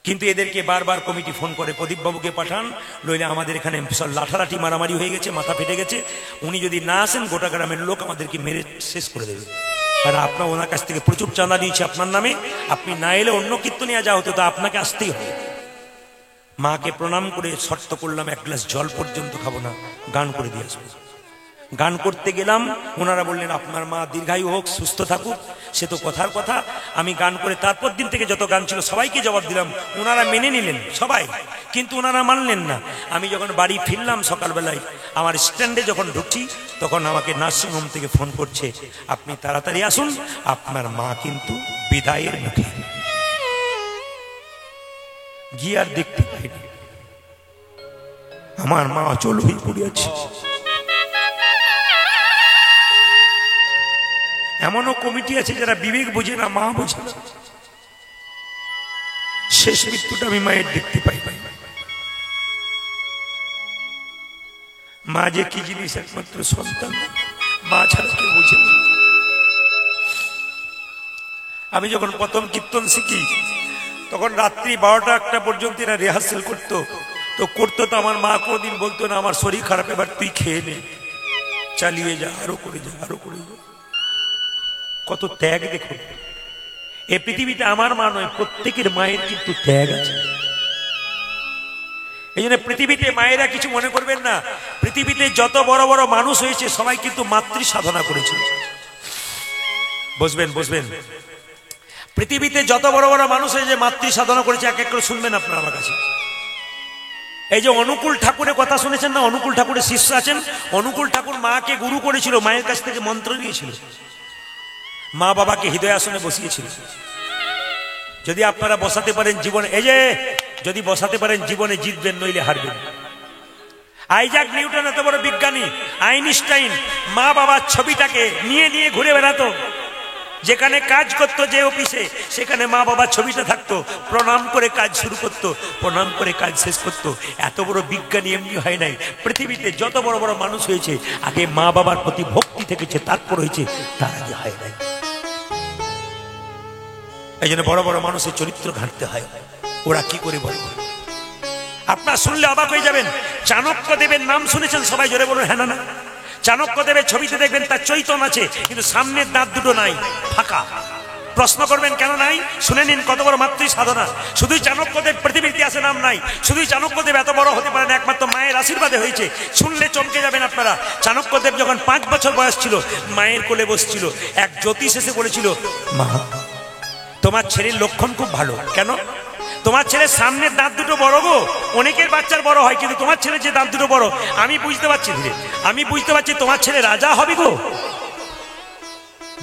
কিন্তু এদেরকে বারবার কমিটি ফোন করে, প্রদীপ বাবুকে পাঠান, নইলে আমাদের এখানে সব লাঠালাঠি মারামারি হয়ে গেছে, মাথা ফেটে গেছে, উনি যদি না আসেন গোটা গ্রামের লোক আমাদেরকে মেরে শেষ করে দেবে। কারণ আপনার ওনার কাছ থেকে প্রচুর চাঁদা নিয়েছে আপনার নামে, আপনি না এলে অন্য কীর্তনিয়া যা হতো তা আপনাকে আসতেই হবে। মাকে প্রণাম করে শর্ত করলাম, এক গ্লাস জল পর্যন্ত খাবো না, গান করে দিয়ে আসবো। গান করতে গেলাম, ওনারা বললেন আপনার মা দীর্ঘায়ু হোক, সুস্থ থাকুক, সে তো কথার কথা। আমি গান করে তারপর দিন থেকে যত গান ছিল সবাইকে জবাব দিলাম, ওনারা মেনে নিলেন সবাই, কিন্তু ওনারা মানলেন না। আমি যখন বাড়ি ফিরলাম সকালবেলায়, আমার স্ট্যান্ডে যখন ঢুকছি, তখন আমাকে নার্সিংহোম থেকে ফোন করছে, আপনি তাড়াতাড়ি আসুন, আপনার মা কিন্তু বিদায়ের মুখে। গিয়ে আর দেখতে পাইনি, আমার মা অচল হয়ে পড়িয়াছে। এমনও কমিটি আছে যারা বিবেক বোঝে না, মা বোঝে না। শেষ মৃত্যুটা আমি মায়ের দেখতে পাই। মা যে কি জিনিস, একমাত্র সন্তান, মা ছাড়া কেউ বোঝে না। আমি যখন প্রথম কীর্তন শিখি, তখন রাত্রি 12টা-1টা পর্যন্ত এরা রিহার্সেল করতো তো আমার মা কোনোদিন বলতো না আমার শরীর খারাপ, এবার তুই খেয়ে নে, চালিয়ে যা, আরো করে যা, আরো করে যা। কত ত্যাগ দেখুন। এই পৃথিবীতে আমার মা নয়, প্রত্যেকের মায়ের কিন্তু ত্যাগ আছে। এই জন্য পৃথিবীতে মায়েরা কিছু মনে করবেন না, পৃথিবীতে যত বড় বড় মানুষ হয়েছে সবাই কিন্তু মাতৃ সাধনা করেছে। বসবেন। পৃথিবীতে যত বড় বড় মানুষ হয়েছে মাতৃ সাধনা করেছে, এক এক করে শুনবেন আপনারা আমার কাছে। এই যে অনুকূল ঠাকুরের কথা শুনেছেন না, অনুকূল ঠাকুরের শিষ্য আছেন, অনুকূল ঠাকুর মাকে গুরু করেছিল, মায়ের কাছ থেকে মন্ত্র নিয়েছিল, মা বাবাকে হৃদয় আসনে বসিয়েছিল। যদি আপনারা বসাতে পারেন জীবনে, এই যে যদি বসাতে পারেন জীবনে জিতবেন, নইলে হারবেন। আইজাক নিউটন এত বড় বিজ্ঞানী, আইনস্টাইন মা বাবার ছবিটাকে নিয়ে ঘুরে বেড়াতো, যেখানে কাজ করতো যে অফিসে, সেখানে মা বাবার ছবিটা থাকতো, প্রণাম করে কাজ শুরু করতো, প্রণাম করে কাজ শেষ করতো। এত বড় বিজ্ঞানী এমনি হয় নাই। পৃথিবীতে যত বড় বড় মানুষ হয়েছে, আগে মা বাবার প্রতি ভক্তি থেকেছে, তারপর হয়েছে, তার আগে হয় নাই। এই জন্য বড় বড় মানুষের চরিত্র ঘাঁটতে হয়, ওরা কি করে বলে। আপনার শুনলে অবাক হয়ে যাবেন, চাণক্য দেবের নাম শুনেছেন সবাই? জোরে বলুন হ্যাঁ না। চাণক্য দেবের ছবিতে দেখবেন তার চৈতন্য আছে, কিন্তু সামনের দাঁত দুটো নাই, ফাঁকা। প্রশ্ন করবেন কেন নাই? শুনে নিন কত বড় মাতৃ সাধনা। শুধুই চাণক্যদেব পৃথিবীর ইতিহাসে নাম নাই, শুধুই চাণক্যদেব এত বড় হতে পারেন একমাত্র মায়ের আশীর্বাদে হয়েছে। শুনলে চমকে যাবেন আপনারা। চাণক্যদেব যখন 5 বছর বয়স ছিল, মায়ের কোলে বসছিল, এক জ্যোতিষ এসে বলেছিল, মা তোমার ছেলের লক্ষণ খুব ভালো। কেন? তোমার ছেলের সামনের দাঁত দুটো বড় গো, অনেকের বাচ্চার বড় হয়, কিন্তু তোমার ছেলের যে দাঁত দুটো বড়, আমি বুঝতে পারছি তোমার ছেলে রাজা হবে গো।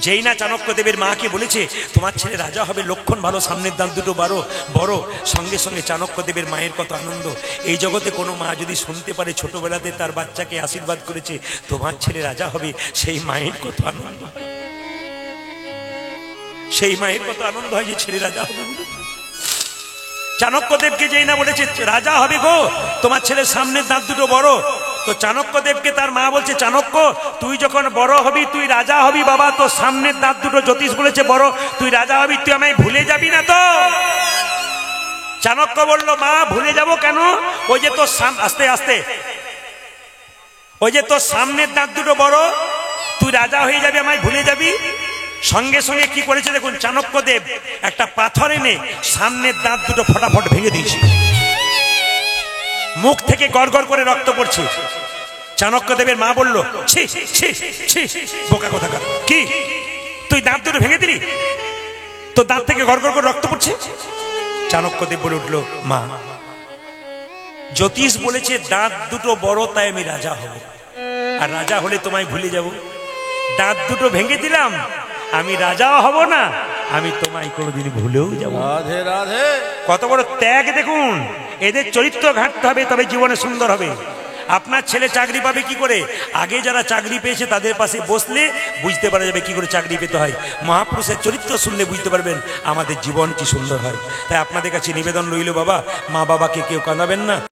যেই না চাণক্যদেবের মাকে বলেছে তোমার ছেলে রাজা হবে, লক্ষণ ভালো, সামনের দাঁত দুটো বড়, সঙ্গে সঙ্গে চাণক্যদেবের মায়ের কত আনন্দ। এই জগতে কোনো মা যদি শুনতে পারে ছোটবেলাতে তার বাচ্চাকে আশীর্বাদ করেছে তোমার ছেলে রাজা হবে, সেই মায়ের কত আনন্দ হয়, সেই মায়ের কত আনন্দ হয় যে ছেলে রাজা হবে। চাণক্যদেবকে যেই না বলেছে রাজা হবে গো, তোমার ছেলের সামনের দাঁত দুটো বড়, তো চাণক্যদেবকে তার মা বলছে, চাণক্য তুই যখন বড় হবি, তুই রাজা হবি বাবা, তো সামনের দাঁত দুটো জ্যোতিষ বলেছে বড়, তুই রাজা হবি, তুই আমায় ভুলে যাবি না তো? চাণক্য বলল, মা ভুলে যাব কেন? ওই যে তোর আস্তে আস্তে, ওই যে তোর সামনের দাঁত দুটো বড়, তুই রাজা হয়ে যাবি, আমায় ভুলে যাবি। সঙ্গে সঙ্গে কি করেছে দেখুন, চাণক্যদেব একটা পাথর এনে সামনের দাঁত দুটো ফটাফট ভেঙে দিয়েছে, মুখ থেকে গড়গড় করে রক্ত পড়ছে। চাণক্যদেবের মা বলল, ছি ছি ছি, বোকা কোথাকার, কি তুই দাঁত দুটো ভেঙে দিলি, তো দাঁত থেকে গড়গড় করে রক্ত পড়ছে। চাণক্যদেব বলে উঠল, মা জ্যোতিষ বলেছে দাঁত দুটো বড়, তাই আমি রাজা হব, আর রাজা হলে তোমায় ভুলে যাব। দাঁত দুটো ভেঙে দিলাম, আমি রাজাও হব না, আমি তোমায় কোনোদিন ভুলেও যাব।
রাধে রাধে।
কত বড় ত্যাগ দেখুন। এদের চরিত্র ঘাটতে হবে, তবে জীবনে সুন্দর হবে। আপনার ছেলে চাকরি পাবে কি করে? আগে যারা চাকরি পেয়েছে তাদের পাশে বসলে বুঝতে পারা যাবে কি করে চাকরি পেতে হয়। মহাপুরুষের চরিত্র শুনলে বুঝতে পারবেন আমাদের জীবন কি সুন্দর হয়। তাই আপনাদের কাছে নিবেদন রইল, বাবা, মা বাবাকে কেউ কাঁদাবেন না।